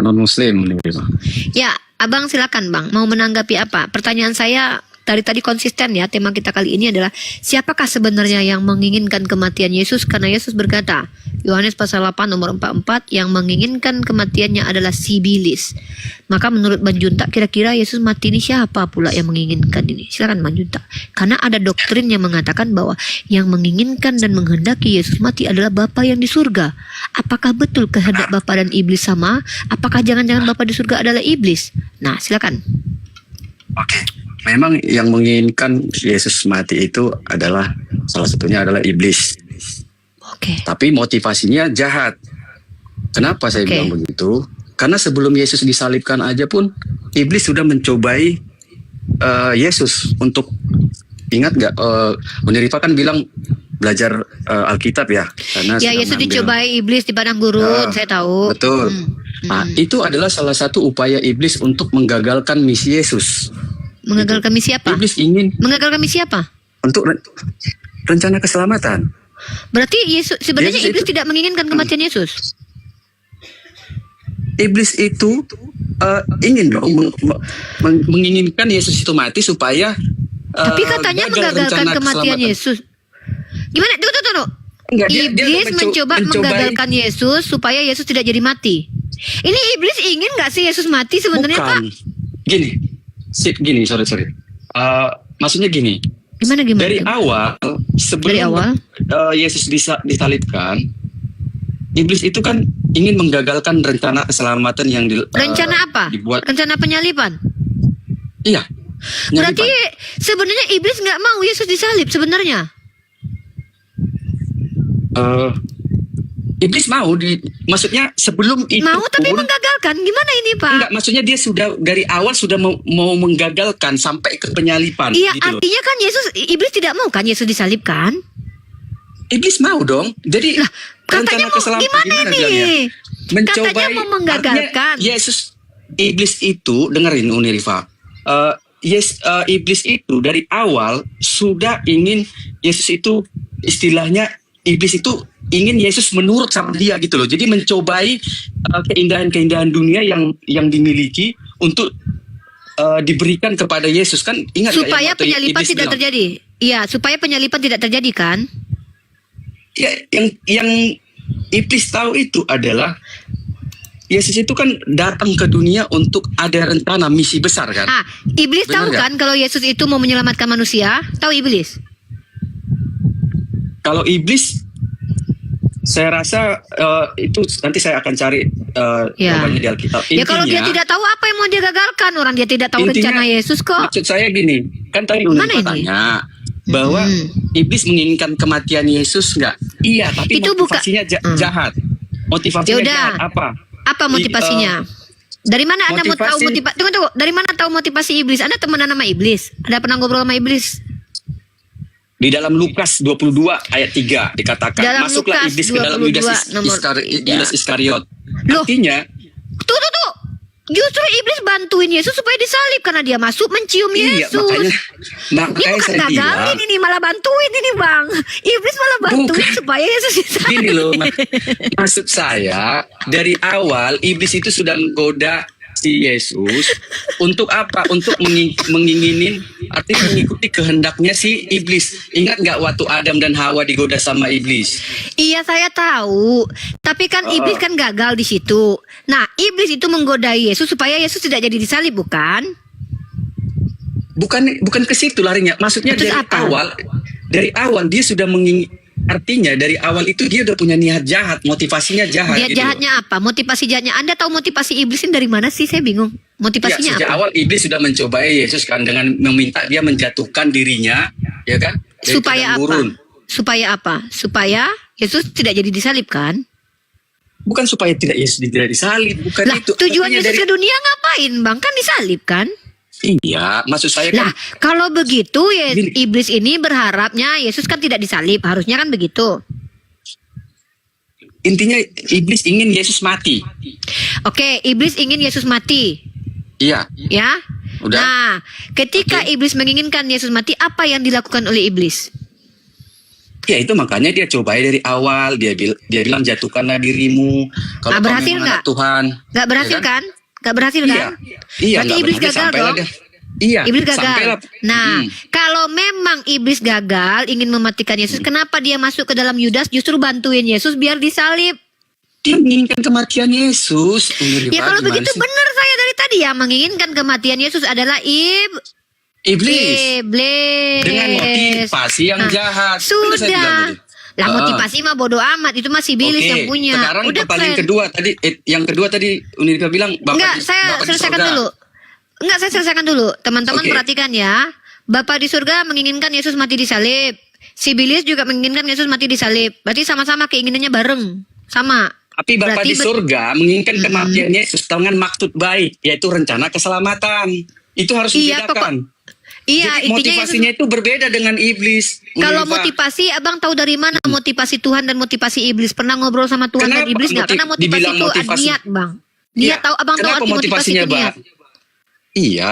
Non muslim. Ya, Abang silakan Bang. Mau menanggapi apa? Pertanyaan saya tadi konsisten ya. Tema kita kali ini adalah siapakah sebenarnya yang menginginkan kematian Yesus? Karena Yesus berkata, Yohanes pasal 8 nomor 44, yang menginginkan kematiannya adalah si Bilis. Maka menurut Bang Juntak, kira-kira Yesus mati ini siapa pula yang menginginkan ini? Silakan Bang Juntak. Karena ada doktrin yang mengatakan bahwa yang menginginkan dan menghendaki Yesus mati adalah Bapa yang di surga. Apakah betul kehendak Bapa dan iblis sama? Apakah jangan-jangan Bapa di surga adalah iblis? Nah, silakan. Oke. Memang yang menginginkan Yesus mati itu adalah salah satunya adalah iblis. Oke. Tapi motivasinya jahat. Kenapa saya Oke. bilang begitu? Karena sebelum Yesus disalibkan aja pun iblis sudah mencobai Yesus untuk, ingat nggak? Unirifa kan bilang belajar Alkitab ya, karena Ya, sedang Yesus ngambil- dicobai iblis di padang gurun, Ah, saya tahu. Betul. Nah, itu adalah salah satu upaya iblis untuk menggagalkan misi Yesus. Mengagalkan misi apa? Iblis ingin Mengagalkan misi apa? untuk rencana keselamatan. Berarti Yesus sebenarnya Yesus iblis itu- tidak menginginkan kematian Yesus. Iblis itu ingin dong menginginkan Yesus itu mati supaya Tapi katanya gagal menggagalkan rencana kematian keselamatan. Yesus. Gimana? Tunggu. Enggak, dia Iblis mencoba mencobai- menggagalkan Yesus supaya Yesus tidak jadi mati. Ini iblis ingin nggak sih Yesus mati sebenarnya, Pak? Bukan. Gini, sorry. Maksudnya gini. Gimana? Dari awal, sebelum Dari awal? Yesus disalibkan, iblis itu kan ingin menggagalkan rencana keselamatan yang Rencana apa? dibuat. Rencana penyaliban. Iya. Berarti penyaliban. sebenarnya iblis nggak mau Yesus disalib sebenarnya. Iblis maksudnya sebelum itu Mau tapi pun- menggagalkan. Gimana ini, Pak? enggak, maksudnya dia sudah dari awal sudah mau menggagalkan sampai ke penyaliban. Iya, gitu loh. artinya kan iblis tidak mau kan Yesus disalibkan? Iblis mau dong. Jadi Lah, katanya mau gimana ini? bilangnya? Katanya mau menggagalkan. Artinya iblis itu dengerin Unirifa. Iblis itu dari awal sudah ingin Yesus itu, istilahnya iblis itu ingin Yesus menurut sama dia gitu loh. Jadi mencobai keindahan-keindahan dunia yang dimiliki untuk diberikan kepada Yesus, kan ingat nggak Supaya yang waktu penyaliban iblis tidak bilang? terjadi. Iya, supaya penyaliban tidak terjadi kan? Ya, yang iblis tahu itu adalah Yesus itu kan datang ke dunia untuk ada rencana misi besar kan. Ah, iblis Benar tahu nggak? kan kalau Yesus itu mau menyelamatkan manusia? Tahu iblis? Kalau iblis, saya rasa itu nanti saya akan cari Ya. jawabannya di Alkitab. Ya kalau dia Intinya, tidak tahu apa yang mau dia gagalkan, orang dia tidak tahu Intinya, rencana Yesus kok. maksud saya gini, kan tadi Mana Unirifa ini? tanya bahwa iblis menginginkan kematian Yesus nggak? Iya, tapi Itu bukan- motivasinya jahat. Motivasinya Yaudah. jahat apa? Apa motivasinya? Dari mana Anda mau tahu motivasi- Tunggu. Dari mana tahu motivasi iblis? Anda temenan sama iblis? Ada pernah ngobrol sama iblis? Di dalam Lukas 22 ayat 3 dikatakan, Dalam masuklah Lukas iblis ke dalam 22 nomor Yudas Iskariot. Loh. Artinya, Tuh. Justru iblis bantuin Yesus supaya disalib karena dia masuk mencium iya, Yesus. makanya Dia bukan saya bilang, gagalin ini, malah bantuin ini, Bang. Iblis malah bantuin Bukan. supaya Yesus disalib. gini loh, maksud saya dari awal iblis itu sudah menggoda si Yesus untuk apa? Untuk menginginin, artinya mengikuti kehendaknya si iblis. Ingat nggak waktu Adam dan Hawa digoda sama iblis? Iya, saya tahu. Tapi kan iblis kan gagal di situ. Nah, iblis itu menggodai Yesus supaya Yesus tidak jadi disalib, bukan? Bukan ke situ larinya. Maksudnya Terus apa? dari awal dia sudah artinya dari awal itu dia udah punya niat jahat, motivasinya jahat. Dia gitu loh. jahatnya apa? Motivasi jahatnya. Anda tahu motivasi iblis ini dari mana sih? Saya bingung. Ya, Motivasinya sejak apa? awal iblis sudah mencobai Yesus kan dengan meminta dia menjatuhkan dirinya, ya kan? Dari Supaya padang apa? gurun. Supaya apa? Supaya Yesus tidak jadi disalib kan? Bukan supaya Yesus tidak disalib, bukan Lah, itu. tujuan Artinya Yesus ke dunia ngapain, Bang? Kan disalib kan? Iya, maksud saya Lah, kan kalau begitu ya Gini. iblis ini berharapnya Yesus kan tidak disalib. Harusnya kan begitu. intinya iblis ingin Yesus mati. Oke, iblis ingin Yesus mati. Iya, Ya? Udah. Nah, ketika iblis menginginkan Yesus mati, apa yang dilakukan oleh iblis? ya itu makanya dia cobai dari awal, dia bilang jatuhkanlah dirimu. Kalau Nah, kau berhasil memang nggak? anak Tuhan. Gak berhasil Ya kan? kan? Gak berhasil Iya. kan? Iya, Berarti nggak iblis berhasil, gagal sampailah dong. dia. Iya, Iblis gagal. sampailah. Nah, Hmm. kalau memang iblis gagal ingin mematikan Yesus, kenapa dia masuk ke dalam Yudas justru bantuin Yesus biar disalib? Dia menginginkan kematian Yesus. Ya kalau begitu benar saya dari tadi ya, menginginkan kematian Yesus adalah Iblis. iblis. Dengan motivasi yang Nah, jahat. Benar saya bilang Sudah. tadi. Lah motivasi mah bodoh amat, itu masih iblis Oke, yang punya. Sekarang Udah paling keren. kedua tadi, yang kedua tadi Unirika bilang Bapak Enggak, di- saya Bapak di selesaikan surga. dulu. Enggak, saya selesaikan dulu. Teman-teman Oke. perhatikan ya. Bapak di surga menginginkan Yesus mati disalib. Si iblis juga menginginkan Yesus mati disalib. Berarti sama-sama keinginannya bareng. Sama. Tapi Bapa Berarti di surga menginginkan kematian Yesus dengan maksud baik, yaitu rencana keselamatan. Itu harus Iya, dibedakan. Iya, Jadi intinya motivasinya itu berbeda dengan iblis. kalau Uni Rifa. motivasi, abang tahu dari mana motivasi Tuhan dan motivasi iblis? Pernah ngobrol sama Tuhan dan Kenapa iblis nggak? Karena motivasi dibilang itu motivasi? niat, bang. Niat Iya. tahu, abang tahu Kenapa arti motivasi motivasinya, itu niat. Bang? Iya.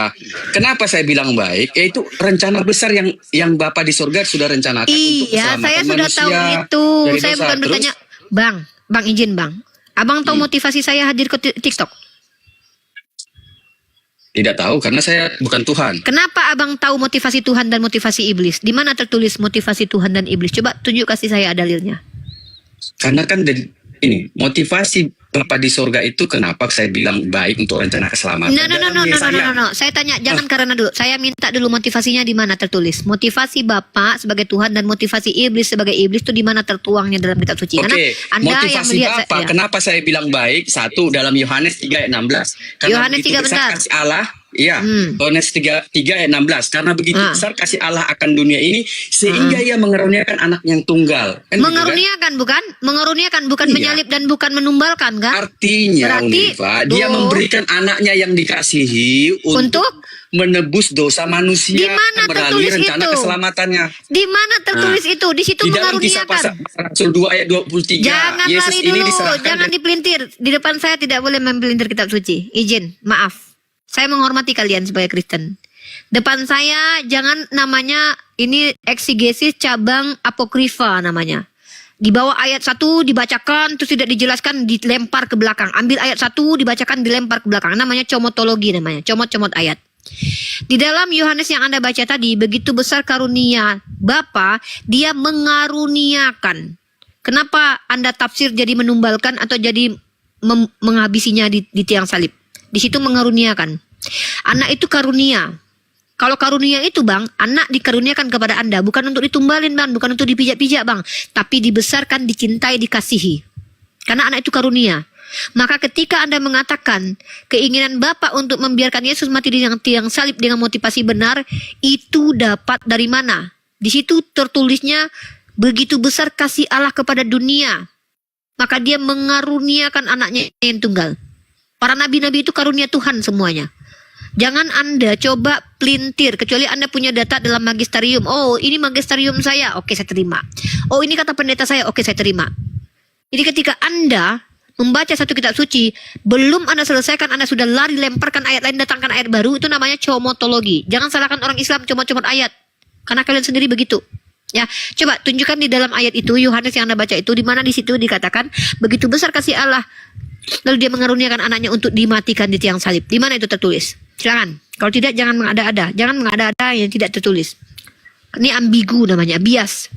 Kenapa saya bilang baik? Yaitu rencana besar yang Bapa di surga sudah rencanakan untuk Iya, keselamatan saya sudah tahu manusia itu. dari Saya dosa. bukan Terus, bertanya, bang izin bang. Abang tahu motivasi saya hadir ke TikTok? tidak tahu karena saya bukan Tuhan. Kenapa abang tahu motivasi Tuhan dan motivasi iblis? Di mana tertulis motivasi Tuhan dan iblis? Coba tunjuk kasih saya dalilnya. Karena kan ini motivasi Bapa di surga itu kenapa saya bilang baik untuk rencana keselamatan. No. Saya tanya, jangan karena dulu. Saya minta dulu motivasinya di mana tertulis. Motivasi Bapak sebagai Tuhan dan motivasi iblis sebagai iblis itu di mana tertuangnya dalam kitab suci. Karena Oke, Anda yang motivasi melihat Bapak saya. kenapa saya bilang baik? Satu dalam Yohanes 3 ayat 16. Karena Yohanes begitu 3 besar bentar. kasih Allah. Iya, Yohanes 3 ayat 16. Karena begitu besar kasih Allah akan dunia ini sehingga ia mengaruniakan anak yang tunggal. Kan gitu kan? Mengaruniakan bukan Iya. menyalip dan bukan menumbalkan kan? Artinya Berarti, Unifa, dia tuh. memberikan anaknya yang dikasihi untuk menebus dosa manusia Di mana melalui tertulis rencana itu? keselamatannya. Di mana tertulis itu? Di situ Di dalam kisah mengaruniakan. Rasul 2 ayat 23. Jangan Yesus lari ini dulu, diserahkan jangan dipelintir. Di depan saya tidak boleh mempelintir kitab suci. Izin, maaf. Saya menghormati kalian sebagai Kristen. Depan saya jangan namanya ini eksegesis cabang apokrifa namanya. Di bawah ayat 1 dibacakan terus tidak dijelaskan dilempar ke belakang. Ambil ayat 1 dibacakan dilempar ke belakang. Namanya comotologi namanya. Comot-comot ayat. Di dalam Yohanes yang Anda baca tadi, begitu besar karunia Bapa, dia mengaruniakan. Kenapa Anda tafsir jadi menumbalkan atau jadi menghabisinya di tiang salib? Di situ mengaruniakan. Anak itu karunia. Kalau karunia itu bang, anak dikaruniakan kepada Anda. Bukan untuk ditumbalin bang, bukan untuk dipijak-pijak bang. Tapi dibesarkan, dicintai, dikasihi. Karena anak itu karunia. Maka ketika Anda mengatakan keinginan Bapak untuk membiarkan Yesus mati di tiang salib dengan motivasi benar, itu dapat dari mana? Di situ tertulisnya begitu besar kasih Allah kepada dunia. Maka dia mengaruniakan anaknya yang tunggal. Para nabi-nabi itu karunia Tuhan semuanya. Jangan Anda coba pelintir, kecuali Anda punya data dalam magisterium. Oh, ini magisterium saya, oke saya terima. Oh, ini kata pendeta saya, oke saya terima. Jadi ketika Anda membaca satu kitab suci, belum Anda selesaikan, Anda sudah lari lemparkan ayat lain, datangkan ayat baru, itu namanya comotologi. Jangan salahkan orang Islam comot-comot ayat, karena kalian sendiri begitu. Ya, coba tunjukkan di dalam ayat itu, Yohanes yang Anda baca itu, di mana di situ dikatakan begitu besar kasih Allah, lalu dia mengaruniakan anaknya untuk dimatikan di tiang salib. Di mana itu tertulis? Silakan. Kalau tidak jangan mengada-ada. Jangan mengada-ada yang tidak tertulis. Ini ambigu namanya, bias.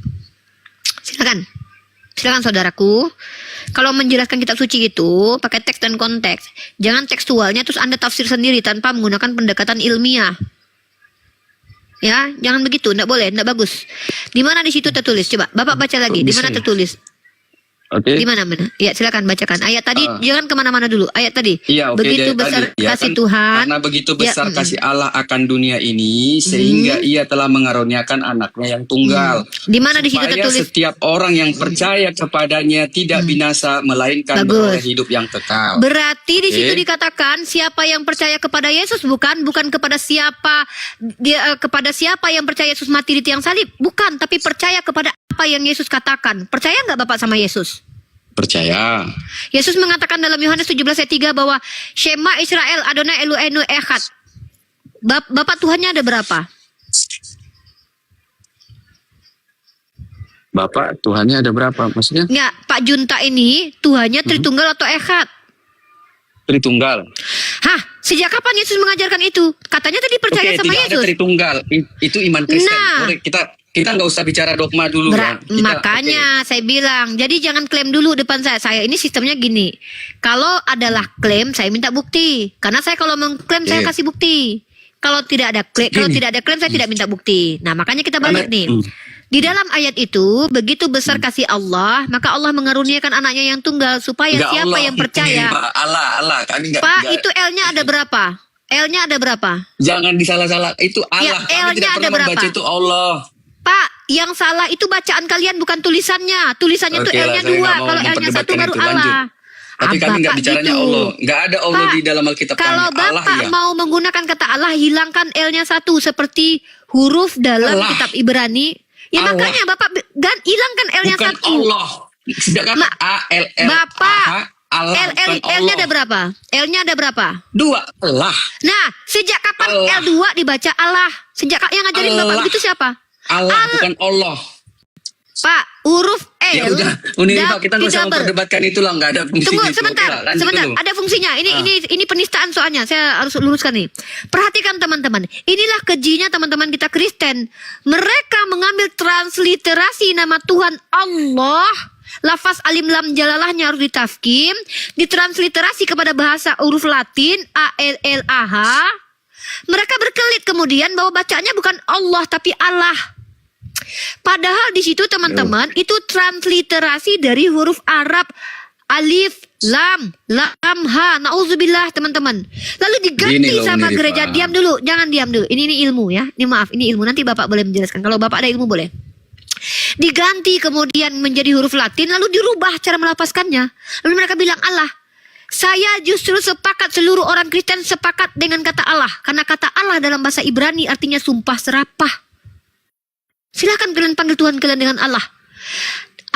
Silakan. Silakan saudaraku. Kalau menjelaskan kitab suci itu pakai teks dan konteks. Jangan tekstualnya terus Anda tafsir sendiri tanpa menggunakan pendekatan ilmiah. Ya, jangan begitu, enggak boleh, enggak bagus. Di mana di situ tertulis? Coba Bapak baca lagi. Di mana tertulis? Oke. Di mana? Ya, silakan bacakan. Ayat tadi jangan kemana-mana dulu. Ayat tadi. Iya, oke. Begitu besar tadi, ya, kasih kan, Tuhan. Karena begitu besar kasih Allah akan dunia ini, sehingga ia telah mengaruniakan anaknya yang tunggal. Di mana di situ Supaya tertulis? setiap orang yang percaya kepadanya tidak binasa, melainkan Bagus. beroleh hidup yang kekal. Berarti di situ Oke. dikatakan siapa yang percaya kepada Yesus bukan kepada siapa kepada siapa yang percaya Yesus mati di tiang salib, bukan, tapi percaya kepada apa yang Yesus katakan. Percaya nggak Bapak sama Yesus? Percaya. Yesus mengatakan dalam Yohanes 17 ayat 3 bahwa Shema Israel Adonai Eloheinu Echad. Bapak Tuhannya ada berapa? Bapak, Tuhannya ada berapa? Maksudnya? Nggak, Pak Junta ini Tuhannya Tritunggal atau Echad? Tritunggal. Hah, sejak kapan Yesus mengajarkan itu? Katanya tadi percaya Oke, sama tidak Yesus. ada Tritunggal. Itu iman Kristen. Nah. Boleh, kita nggak usah bicara dogma dulu ya. Makanya saya bilang, jadi jangan klaim dulu depan saya. Saya ini sistemnya gini. Kalau adalah klaim, saya minta bukti. Karena saya kalau mengklaim saya kasih bukti. Kalau tidak ada klaim, saya tidak minta bukti. Nah, makanya kita balik nih. Di dalam ayat itu, begitu besar kasih Allah, maka Allah mengaruniakan anaknya yang tunggal supaya Enggak, siapa Allah. yang percaya. Allah. Kami enggak. Pak, itu L-nya ada berapa? L-nya ada berapa? Jangan disalah-salah. Itu Allah. Ya, Kami L-nya tidak ada pernah membaca berapa? itu Allah. Pak, yang salah itu bacaan kalian bukan tulisannya. Tulisannya itu Oke lah, L-nya saya 2. nggak mau Kalau L-nya 1 memperdebatkan baru itu. Allah. Lanjut. Tapi kami nggak Bapak bicaranya gitu. Allah. Nggak ada Allah Pak, di dalam Alkitab kami. Kalau Allah Bapak ya. mau menggunakan kata Allah, hilangkan L-nya satu seperti huruf dalam Allah. kitab Ibrani. Ya Allah. makanya Bapak hilangkan L-nya Bukan satu. Allah. Sejak kapan A-L-L. Bapak, Allah, bukan L-nya Allah. ada berapa? L-nya ada berapa? 2 Allah. Nah, sejak kapan Allah. L2 dibaca Allah? Sejak yang ngajarin Allah. Bapak itu siapa? Allah bukan Allah. Pak, huruf L. Ya udah, Uni Rifa, kita nggak usah tidak memperdebatkan itulah, nggak ada fungsinya. Tunggu itu. sebentar, Oke lah, lanjut sebentar. dulu. Ada fungsinya. Ini penistaan soalnya. Saya harus luruskan nih. Perhatikan teman-teman. Inilah kejinya teman-teman kita Kristen. Mereka mengambil transliterasi nama Tuhan Allah. Lafaz alim lam jalalahnya harus ditafkim, ditransliterasi kepada bahasa huruf Latin ALLAH. Mereka berkelit kemudian bahwa bacanya bukan Allah tapi Allah. Padahal di situ teman-teman itu transliterasi dari huruf Arab alif, lam, ha. Nauzubillah teman-teman. Lalu diganti Gini loh, sama Uni Rifa. gereja. Diam dulu, jangan diam dulu. Ini ilmu ya. Ini maaf, ini ilmu. Nanti Bapak boleh menjelaskan. Kalau Bapak ada ilmu boleh. Diganti kemudian menjadi huruf Latin, lalu dirubah cara melafazkannya. Lalu mereka bilang Allah. Saya justru sepakat, seluruh orang Kristen sepakat dengan kata Allah. Karena kata Allah dalam bahasa Ibrani artinya sumpah serapah. Silakan kalian panggil Tuhan kalian dengan Allah.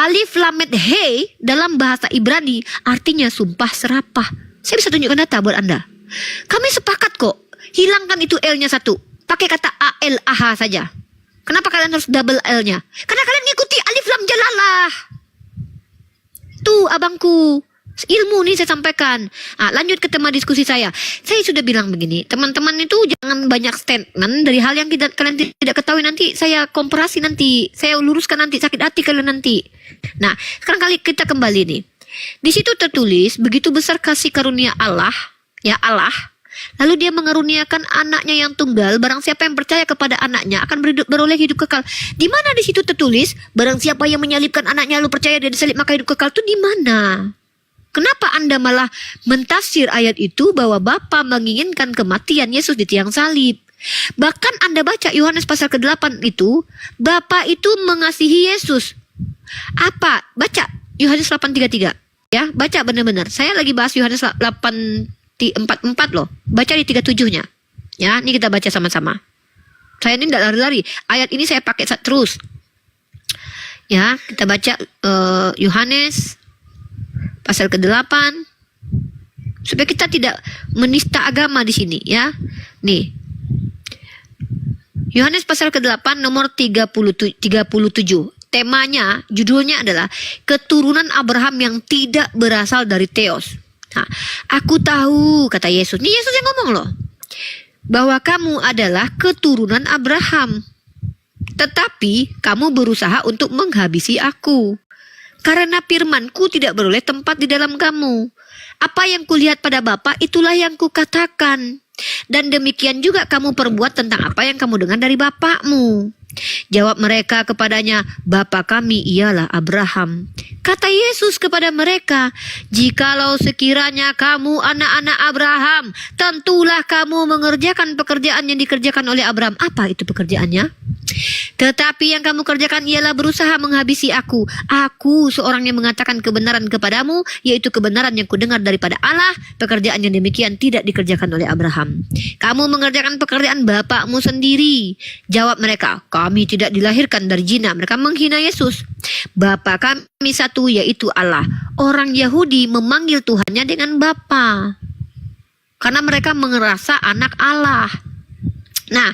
Alif Lamed He dalam bahasa Ibrani artinya sumpah serapah. Saya bisa tunjukkan data buat Anda. Kami sepakat kok. Hilangkan itu L-nya satu. Pakai kata ALAH saja. Kenapa kalian harus double L-nya? Karena kalian ngikuti alif lam jalalah. Tuh abangku. Ilmu nih saya sampaikan. Lanjut ke tema diskusi saya. Saya sudah bilang begini, teman-teman itu jangan banyak statement dari hal yang kalian tidak ketahui, nanti saya komparasi, nanti saya luruskan, nanti sakit hati kalian nanti. Nah, sekarang kali kita kembali nih. Di situ tertulis begitu besar kasih karunia Allah, ya Allah. Lalu dia mengaruniakan anaknya yang tunggal, barang siapa yang percaya kepada anaknya akan beroleh hidup kekal. Di mana di situ tertulis barang siapa yang menyalibkan anaknya lalu percaya dia disalib maka hidup kekal, itu di mana? Kenapa Anda malah mentafsir ayat itu bahwa Bapa menginginkan kematian Yesus di tiang salib? Bahkan Anda baca Yohanes pasal ke-8 itu, Bapa itu mengasihi Yesus. Apa? Baca Yohanes 8:33. Ya, baca benar-benar. Saya lagi bahas Yohanes 8:44 loh. Baca di 37-nya. Ya, ini kita baca sama-sama. Saya ini tidak lari-lari. Ayat ini saya pakai terus. Ya, kita baca Yohanes pasal ke-8 supaya kita tidak menista agama di sini ya. Nih. Yohanes pasal ke-8 nomor 37. Temanya, judulnya adalah keturunan Abraham yang tidak berasal dari Theos. Nah, aku tahu, kata Yesus. Ini Yesus yang ngomong loh. Bahwa kamu adalah keturunan Abraham. Tetapi kamu berusaha untuk menghabisi aku. Karena firmanku tidak beroleh tempat di dalam kamu. Apa yang kulihat pada Bapa itulah yang kukatakan. Dan demikian juga kamu perbuat tentang apa yang kamu dengar dari bapakmu. Jawab mereka kepadanya, Bapa kami ialah Abraham. Kata Yesus kepada mereka, jikalau sekiranya kamu anak-anak Abraham, tentulah kamu mengerjakan pekerjaan yang dikerjakan oleh Abraham. Apa itu pekerjaannya? Tetapi yang kamu kerjakan ialah berusaha menghabisi aku. Aku seorang yang mengatakan kebenaran kepadamu, yaitu kebenaran yang kudengar daripada Allah. Pekerjaan yang demikian tidak dikerjakan oleh Abraham. Kamu mengerjakan pekerjaan bapakmu sendiri. Jawab mereka, kami tidak dilahirkan dari zina. Mereka menghina Yesus. Bapa kami satu, yaitu Allah. Orang Yahudi memanggil Tuhannya dengan Bapa, karena mereka merasa anak Allah. Nah,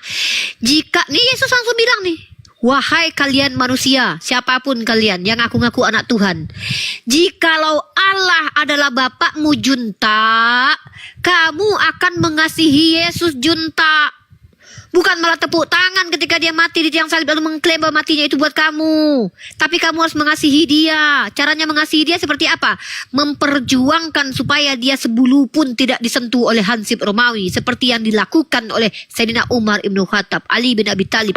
jika nih Yesus langsung bilang nih, wahai kalian manusia, siapapun kalian yang ngaku-ngaku anak Tuhan, jikalau Allah adalah bapakmu junta, kamu akan mengasihi Yesus junta. Bukan malah tepuk tangan ketika dia mati di tiang salib lalu mengklaim bahwa matinya itu buat kamu. Tapi kamu harus mengasihi dia. Caranya mengasihi dia seperti apa? Memperjuangkan supaya dia sebulu pun tidak disentuh oleh Hansip Romawi. Seperti yang dilakukan oleh Sayyidina Umar Ibn Khattab, Ali bin Abi Thalib,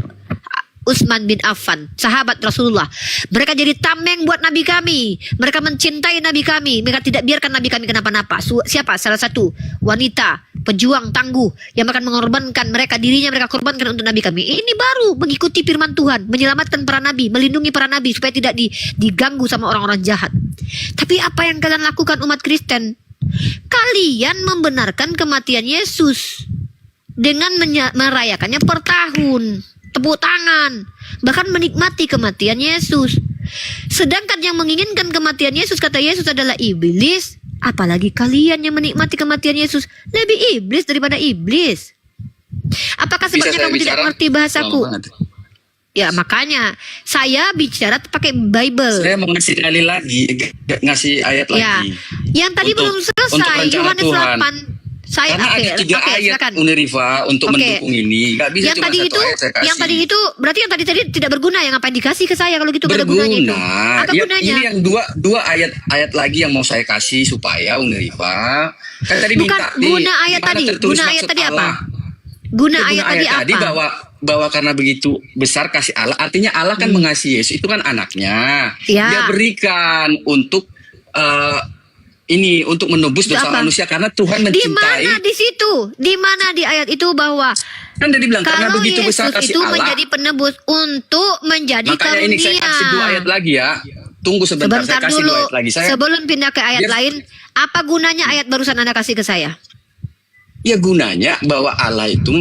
Utsman bin Affan, sahabat Rasulullah. Mereka jadi tameng buat Nabi kami. Mereka mencintai Nabi kami. Mereka tidak biarkan Nabi kami kenapa-napa. Siapa? Salah satu wanita, pejuang tangguh yang akan mengorbankan dirinya mereka korbankan untuk Nabi kami. Ini baru mengikuti firman Tuhan, menyelamatkan para Nabi, melindungi para Nabi supaya tidak diganggu sama orang-orang jahat. Tapi apa yang kalian lakukan umat Kristen? Kalian membenarkan kematian Yesus dengan merayakannya per tahun. Tepuk tangan, bahkan menikmati kematian Yesus. Sedangkan yang menginginkan kematian Yesus, kata Yesus, adalah iblis. Apalagi kalian yang menikmati kematian Yesus, lebih iblis daripada iblis. Apakah Bisa sebabnya saya kamu tidak bicara? mengerti bahasaku? Lama banget. Ya makanya saya bicara pakai Bible. Saya mau ngasih dalil lagi, ngasih ayat Ya, lagi. yang tadi Untuk- belum untuk selesai. rencana Yohanes Tuhan. 8. Saya Karena ada 3 ayat silakan. Unirifa untuk Oke. mendukung ini. Gak bisa Yang cuma tadi satu itu, ayat saya kasih. yang tadi itu berarti yang tadi tidak berguna. Yang ngapain dikasih ke saya kalau gitu gak ada gunanya itu? berguna. Apa Ya, gunanya? ini yang dua ayat lagi yang mau saya kasih supaya Unirifa. Kan tadi Bukan minta nih, guna ayat mana tadi. tertulis Guna ayat maksud tadi apa? Allah. Guna Ya, ayat tadi tadi apa? bahwa karena begitu besar kasih Allah, artinya Allah kan mengasihi Yesus, itu kan anaknya. Ya. Dia berikan untuk untuk menebus Itu dosa apa? manusia karena Tuhan Di mencintai. mana di situ? Di mana di ayat itu bahwa Kan tadi bilang karena kalau begitu Yesus besar kasih itu Allah. menjadi penebus untuk menjadi Makanya ini saya karunia. kasih 2 ayat lagi ya. Tunggu sebentar, Sebentar saya kasih dulu, 2 ayat lagi. sebelum pindah ke ayat Biar- lain, apa gunanya ayat barusan Anda kasih ke saya? Ya gunanya bahwa Allah itu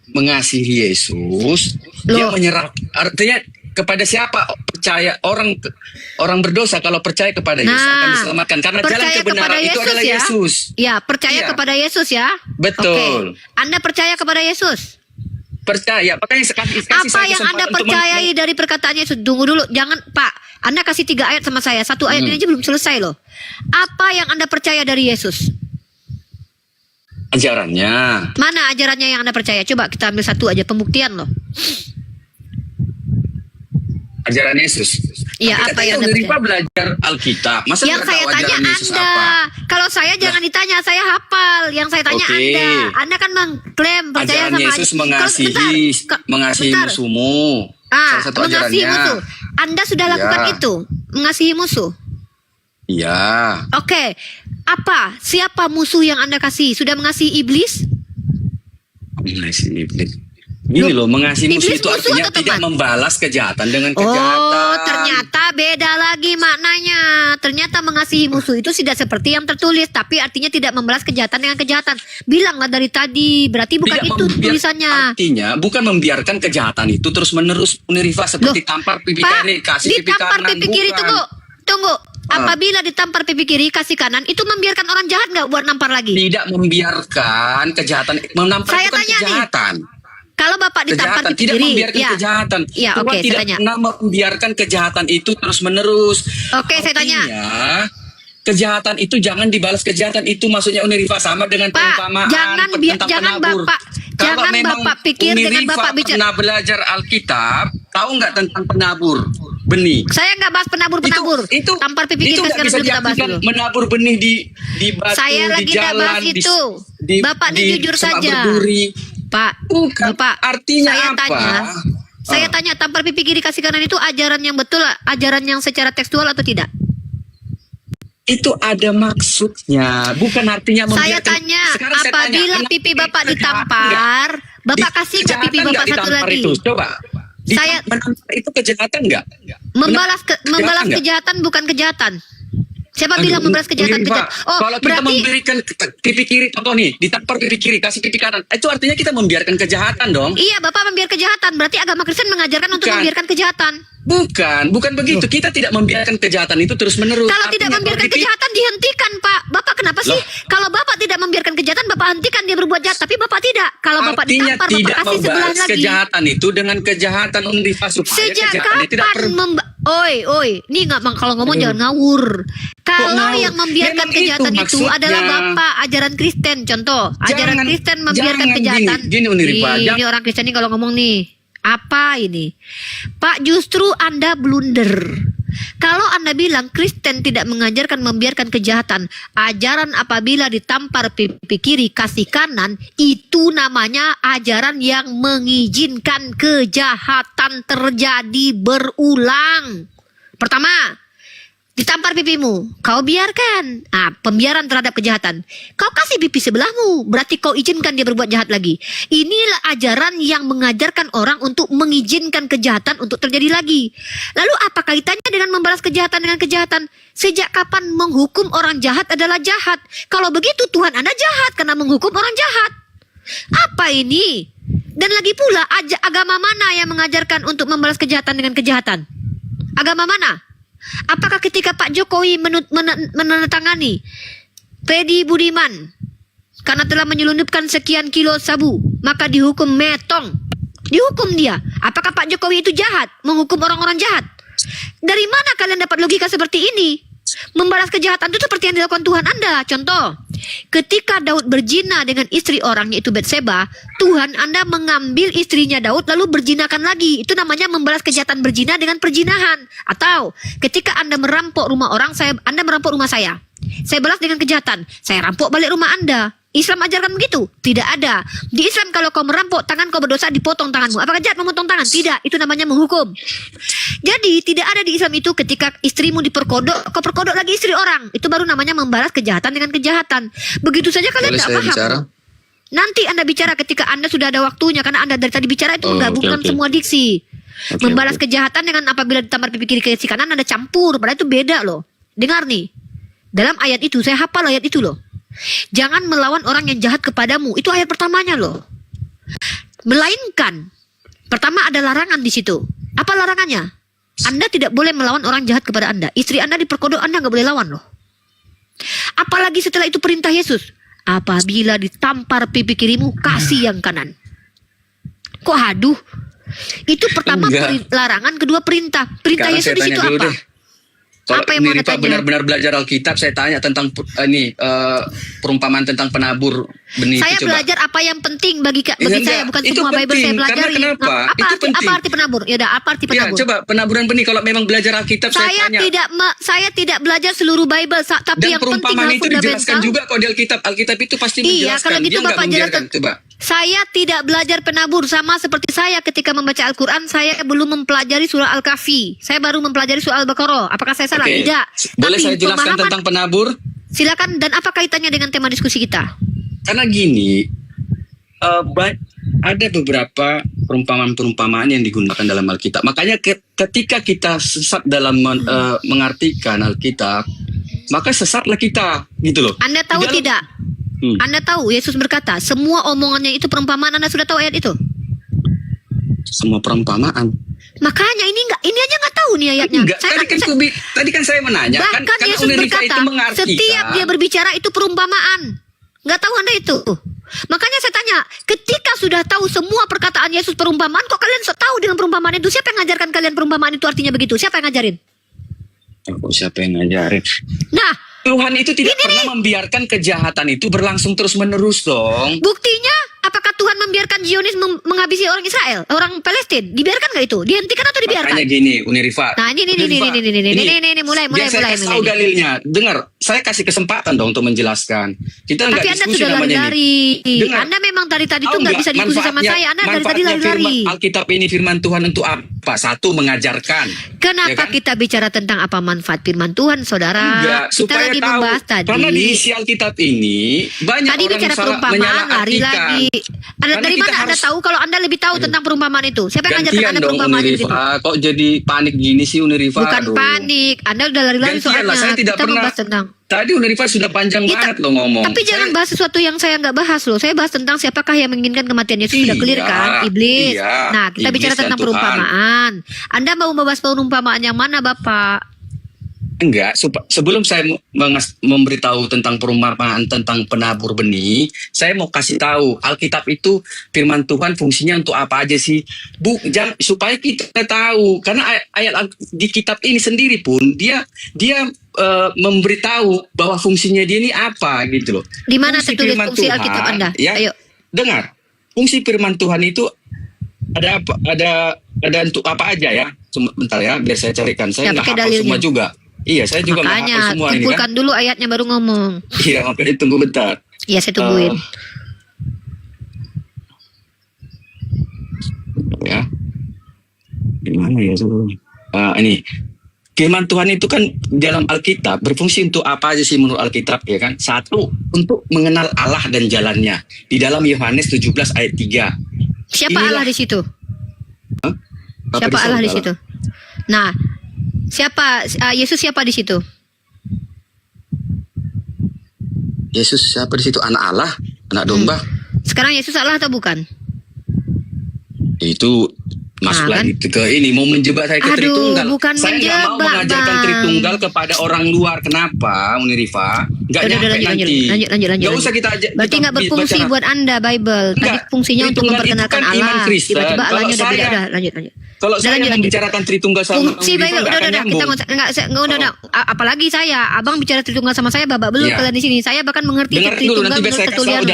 mengasihi Yesus, dia Loh. menyerah, artinya kepada siapa percaya orang berdosa kalau percaya kepada Yesus akan diselamatkan karena jalan percaya kebenaran kepada itu Yesus adalah ya. Yesus. Ya, percaya Iya. kepada Yesus ya. Betul. Oke. Anda percaya kepada Yesus? Percaya, makanya kasih Apa saya yang Anda kesempatan untuk percayai dari perkataan Yesus? Tunggu dulu, jangan Pak. Anda kasih 3 ayat sama saya. 1 ayat ini aja belum selesai loh. Apa yang Anda percaya dari Yesus? ajarannya. Mana ajarannya yang Anda percaya? Coba kita ambil 1 aja pembuktian loh. Ajaran Yesus. Iya, Tapi apa katanya yang Anda Unirifa belajar Alkitab. Masa Yang nggak saya tahu tanya ajaran Yesus Anda. apa? Kalau saya jangan ditanya, saya hafal. Yang saya tanya Oke. Anda. Anda kan mengklaim percaya Ajaran sama Yesus Kalau- mengasihi sebentar. musuhmu. Salah satu Mengasihi ajarannya. musuh. Anda sudah lakukan Ya. itu, mengasihi musuh. Iya. Oke, apa? Siapa musuh yang Anda kasih? Sudah mengasihi iblis? Mengasihi iblis. Gini loh, mengasihi musuh Iblis itu musuh artinya atau tidak teman? membalas kejahatan dengan kejahatan. Oh, ternyata beda lagi maknanya. Ternyata mengasihi musuh itu tidak seperti yang tertulis, tapi artinya tidak membalas kejahatan dengan kejahatan. Bilanglah dari tadi, berarti bukan Tidak itu tulisannya. Artinya bukan membiarkan kejahatan itu terus menerus Unirifa seperti tampar pipi Pak, kiri, kasih pipi ditampar kanan. pipi kiri, bukan. tunggu. Apabila ditampar pipi kiri, kasih kanan, itu membiarkan orang jahat nggak buat nampar lagi? Tidak membiarkan kejahatan, menampar Saya itu kan tanya nih, kejahatan. Kalau Bapak ditampar Kejahatan, pipi tidak kiri, membiarkan ya. kejahatan. Ya, Tuhan oke, saya tidak tanya. pernah membiarkan kejahatan itu terus menerus. Oke, saya tanya. Artinya, kejahatan itu jangan dibalas kejahatan itu maksudnya Unirifa sama dengan Pak, perumpamaan jangan tentang jangan penabur. Bapak, Kalau jangan memang Bapak pikir dengan Unirifa Bapak bicara. pernah belajar Alkitab, tahu nggak tentang penabur benih? Saya nggak bahas penabur. Itu Tampar pipi kiri itu kasih nggak kanan bisa dulu, kita bahas diartikan dulu. menabur benih di batu, Saya di lagi nggak jalan, bahas itu. Bapak nih jujur semak saja. berduri. Pak, Bukan. Bapak, Artinya saya apa? tanya, saya tanya tampar pipi kiri kasih kanan itu ajaran yang betul, ajaran yang secara tekstual atau tidak? Itu ada maksudnya, bukan artinya Saya membiarkan. tanya, Sekarang saya apabila tanya, pipi kenapa Bapak kejahatan ditampar, nggak? Bapak kasih nggak pipi Kejahatan Bapak nggak satu ditampar lagi? Itu? Coba. Saya- Menampar itu kejahatan nggak? Membalas Kejahatan nggak? kejahatan bukan kejahatan. Siapa Aduh, bilang membalas kejahatan? Unirifa, Oh, kalau kita berarti memberikan pipi kiri, contoh nih, ditampar pipi kiri, kasih pipi kanan, itu artinya kita membiarkan kejahatan dong. iya, Bapak membiarkan kejahatan. Berarti agama Kristen mengajarkan untuk Bukan. membiarkan kejahatan. Bukan begitu. Kita tidak membiarkan kejahatan itu terus menerus. Kalau tidak membiarkan kejahatan dihentikan, Pak. Bapak kenapa sih? Loh. Kalau Bapak tidak membiarkan kejahatan, Bapak hentikan dia berbuat jahat. Tapi Bapak tidak. Kalau Bapak Artinya ditampar, tidak Bapak kasih sebelah membalas lagi. kejahatan itu dengan kejahatan Unirifa supaya Sejak kejahatannya tidak kapan Oi, ini nggak kalau ngomong jangan ngawur. Kalau ngawur? yang membiarkan Memang kejahatan itu itu maksudnya. adalah Bapak ajaran Kristen. Contoh, ajaran Jangan- Kristen membiarkan jangan kejahatan. gini, Unirifa, Ih, ini orang Kristen ini kalau ngomong nih, apa ini? Pak, justru Anda blunder. Kalau Anda bilang Kristen tidak mengajarkan membiarkan kejahatan, ajaran apabila ditampar pipi kiri kasih kanan, itu namanya ajaran yang mengizinkan kejahatan terjadi berulang. Pertama, ditampar pipimu, kau biarkan. Pembiaran terhadap kejahatan. Kau kasih pipi sebelahmu, berarti kau izinkan dia berbuat jahat lagi. Inilah ajaran yang mengajarkan orang untuk mengizinkan kejahatan untuk terjadi lagi. Lalu apa kaitannya dengan membalas kejahatan dengan kejahatan? Sejak kapan menghukum orang jahat adalah jahat? Kalau begitu Tuhan Anda jahat karena menghukum orang jahat. Apa ini? Dan lagi pula, agama mana yang mengajarkan untuk membalas kejahatan dengan kejahatan? Agama mana? Apakah ketika Pak Jokowi menandatangani Freddy Budiman karena telah menyelundupkan sekian kilo sabu, maka dihukum metong? Dihukum dia. Apakah Pak Jokowi itu jahat? Menghukum orang-orang jahat? Dari mana kalian dapat logika seperti ini? Membalas kejahatan itu seperti yang dilakukan Tuhan Anda. Contoh, ketika Daud berzina dengan istri orang yaitu Batseba, Tuhan Anda mengambil istrinya Daud lalu berzinakan lagi. Itu namanya membalas kejahatan berzina dengan perzinahan. Atau ketika Anda merampok rumah orang, Anda merampok rumah saya balas dengan kejahatan, saya rampok balik rumah Anda. Islam ajarkan begitu? Tidak ada. Di Islam kalau kau merampok, tangan kau berdosa, dipotong tanganmu. Apakah jahat memotong tangan? Tidak. Itu namanya menghukum. Jadi tidak ada di Islam itu ketika istrimu diperkodok, kau perkodok lagi istri orang. Itu baru namanya membalas kejahatan dengan kejahatan. Begitu saja kalian tidak paham. Bicara? Nanti Anda bicara ketika Anda sudah ada waktunya, karena Anda dari tadi bicara itu menggabungkan semua diksi. Membalas kejahatan dengan apabila ditampar pipi kiri ke kanan Anda campur. Padahal itu beda loh. Dengar nih. Dalam ayat itu, saya hafal ayat itu loh. Jangan melawan orang yang jahat kepadamu. Itu ayat pertamanya loh. Melainkan, pertama ada larangan di situ. Apa larangannya? Anda tidak boleh melawan orang jahat kepada Anda. Istri Anda diperkodok, Anda nggak boleh lawan loh. Apalagi setelah itu perintah Yesus. Apabila ditampar pipi kirimu, kasih yang kanan. Kok haduh? Itu pertama larangan, kedua perintah. Perintah Yesus di situ apa? Kalau apa yang mau Pak tanya? Benar-benar belajar Alkitab, saya tanya tentang perumpamaan tentang penabur benih. Saya itu, belajar apa yang penting bagi saya, bukan itu semua Bible saya pelajari. Kenapa? Apa arti penabur? Ya udah, apa arti penabur? Ya, coba penaburan benih kalau memang belajar Alkitab saya tanya. Saya tidak belajar seluruh Bible, tapi Dan yang penting perumpamaan hal itu dijelaskan fundamental. juga kok di Alkitab. Alkitab itu pasti menjelaskan. Iya, kalau gitu Dia Bapak jelaskan. Coba. Saya tidak belajar penabur, sama seperti saya ketika membaca Al-Quran, saya belum mempelajari surah Al-Kahfi. Saya baru mempelajari surah Al-Baqarah. Apakah saya salah? Tidak. Boleh Tapi saya jelaskan tentang penabur? Silakan. Dan apa kaitannya dengan tema diskusi kita? Karena gini, ada beberapa perumpamaan-perumpamaan yang digunakan dalam Alkitab. Makanya ketika kita sesat dalam mengartikan Alkitab, maka sesatlah kita, gitu loh. Anda tahu tidak? Anda tahu Yesus berkata, semua omongannya itu perumpamaan. Anda sudah tahu ayat itu? Semua perumpamaan. Makanya ini aja nggak tahu nih ayatnya. Enggak, tadi kan saya menanya. Bahkan kan Yesus berkata, setiap dia berbicara itu perumpamaan. Nggak tahu Anda itu? Makanya saya tanya, ketika sudah tahu semua perkataan Yesus perumpamaan, kok kalian tahu dengan perumpamaan itu? Siapa yang ngajarkan kalian perumpamaan itu artinya begitu? Siapa yang ngajarin? Siapa yang ngajarin? Nah, Tuhan itu tidak pernah membiarkan kejahatan itu berlangsung terus-menerus dong. Buktinya, apakah Tuhan membiarkan Zionis menghabisi orang Israel, orang Palestina? Dibiarkan nggak itu? Dihentikan atau dibiarkan? Makanya gini, Unirifa. Nah, ini mulai. Saya tahu dalilnya. Dengar, saya kasih kesempatan dong untuk menjelaskan. Kita nggak tapi Anda diskusi sudah namanya lari-lari. Anda memang tadi itu nggak bisa diskusi sama saya. Anda dari tadi lari-lari. Alkitab ini firman Tuhan untuk apa? Satu, mengajarkan. Kenapa kita bicara tentang apa manfaat firman Tuhan, saudara? Enggak, kita supaya lagi tahu. membahas tadi. Karena di isi Alkitab ini banyak tadi orang bicara salah perumpamaan, menyalahartikan. lari. Dari mana Anda tahu kalau Anda lebih tahu tentang perumpamaan itu? Siapa yang ngajarkan Anda perumpamaan itu? Kok jadi panik gini sih Unirifa? Bukan panik, Anda udah lari-lari soalnya. Saya tidak kita pernah membahas tentang. Tadi Unirifa sudah panjang banget loh ngomong. Tapi jangan bahas sesuatu yang saya nggak bahas loh. Saya bahas tentang siapakah yang menginginkan kematian Yesus. Sudah clear kan? Iblis. Nah, kita bicara tentang perumpamaan. Anda mau membahas perumpamaan yang mana, Bapak? Enggak, sebelum saya memberitahu tentang perumpamaan tentang penabur benih, saya mau kasih tahu Alkitab itu firman Tuhan fungsinya untuk apa aja sih? Supaya kita tahu, karena ayat di kitab ini sendiri pun dia memberitahu bahwa fungsinya dia ini apa gitu loh. Di mana tertulis fungsi Alkitab Anda? Ya, ayo. Dengar, fungsi firman Tuhan itu ada apa? Ada untuk apa aja ya? Bentar ya, biar saya carikan. Saya Ya, nggak pakai hafal semua dalilnya. juga. Iya, saya juga nggak hafal Makanya semua ini kan. kumpulkan dulu ayatnya baru ngomong. Iya, makanya tunggu bentar. Iya, saya tungguin. Ya, gimana ya sebelum ini firman Tuhan itu kan dalam Alkitab berfungsi untuk apa aja sih menurut Alkitab ya kan? Satu, untuk mengenal Allah dan jalannya. Di dalam Yohanes 17 ayat 3. Siapa Inilah- Allah di situ? Bapak Siapa Allah di saudara. situ? Nah, siapa Yesus siapa di situ? Yesus siapa di situ? Anak Allah, anak domba. Sekarang Yesus Allah atau bukan? Itu masuk Nah, lagi ke ini mau menjebak saya ke Aduh, Tritunggal. bukan Saya nggak mau menjebak, mengajarkan Bang. Tritunggal kepada orang luar. Kenapa, Unirifa? Nggak Udah, nyampe lanjut, nanti. lanjut. Nggak usah kita aja. Berarti nggak berfungsi buat Anda Bible. Tadi Enggak, fungsinya untuk Tritunggal itu memperkenalkan kan iman Allah. Kristen. Tiba-tiba Kalau Allahnya udah saya- beda. Udah, lanjut. Kalau saya lanjut. membicarakan Tritunggal sama Fungsi Unirifa, Bible nggak udah, akan kita nyambung. udah. Apalagi saya, Abang bicara Tritunggal sama saya, Bapak belum Iya. kalian di sini. Saya bahkan mengerti Dengar dulu, Tritunggal nanti biar menurut saya kasih ketulian tahu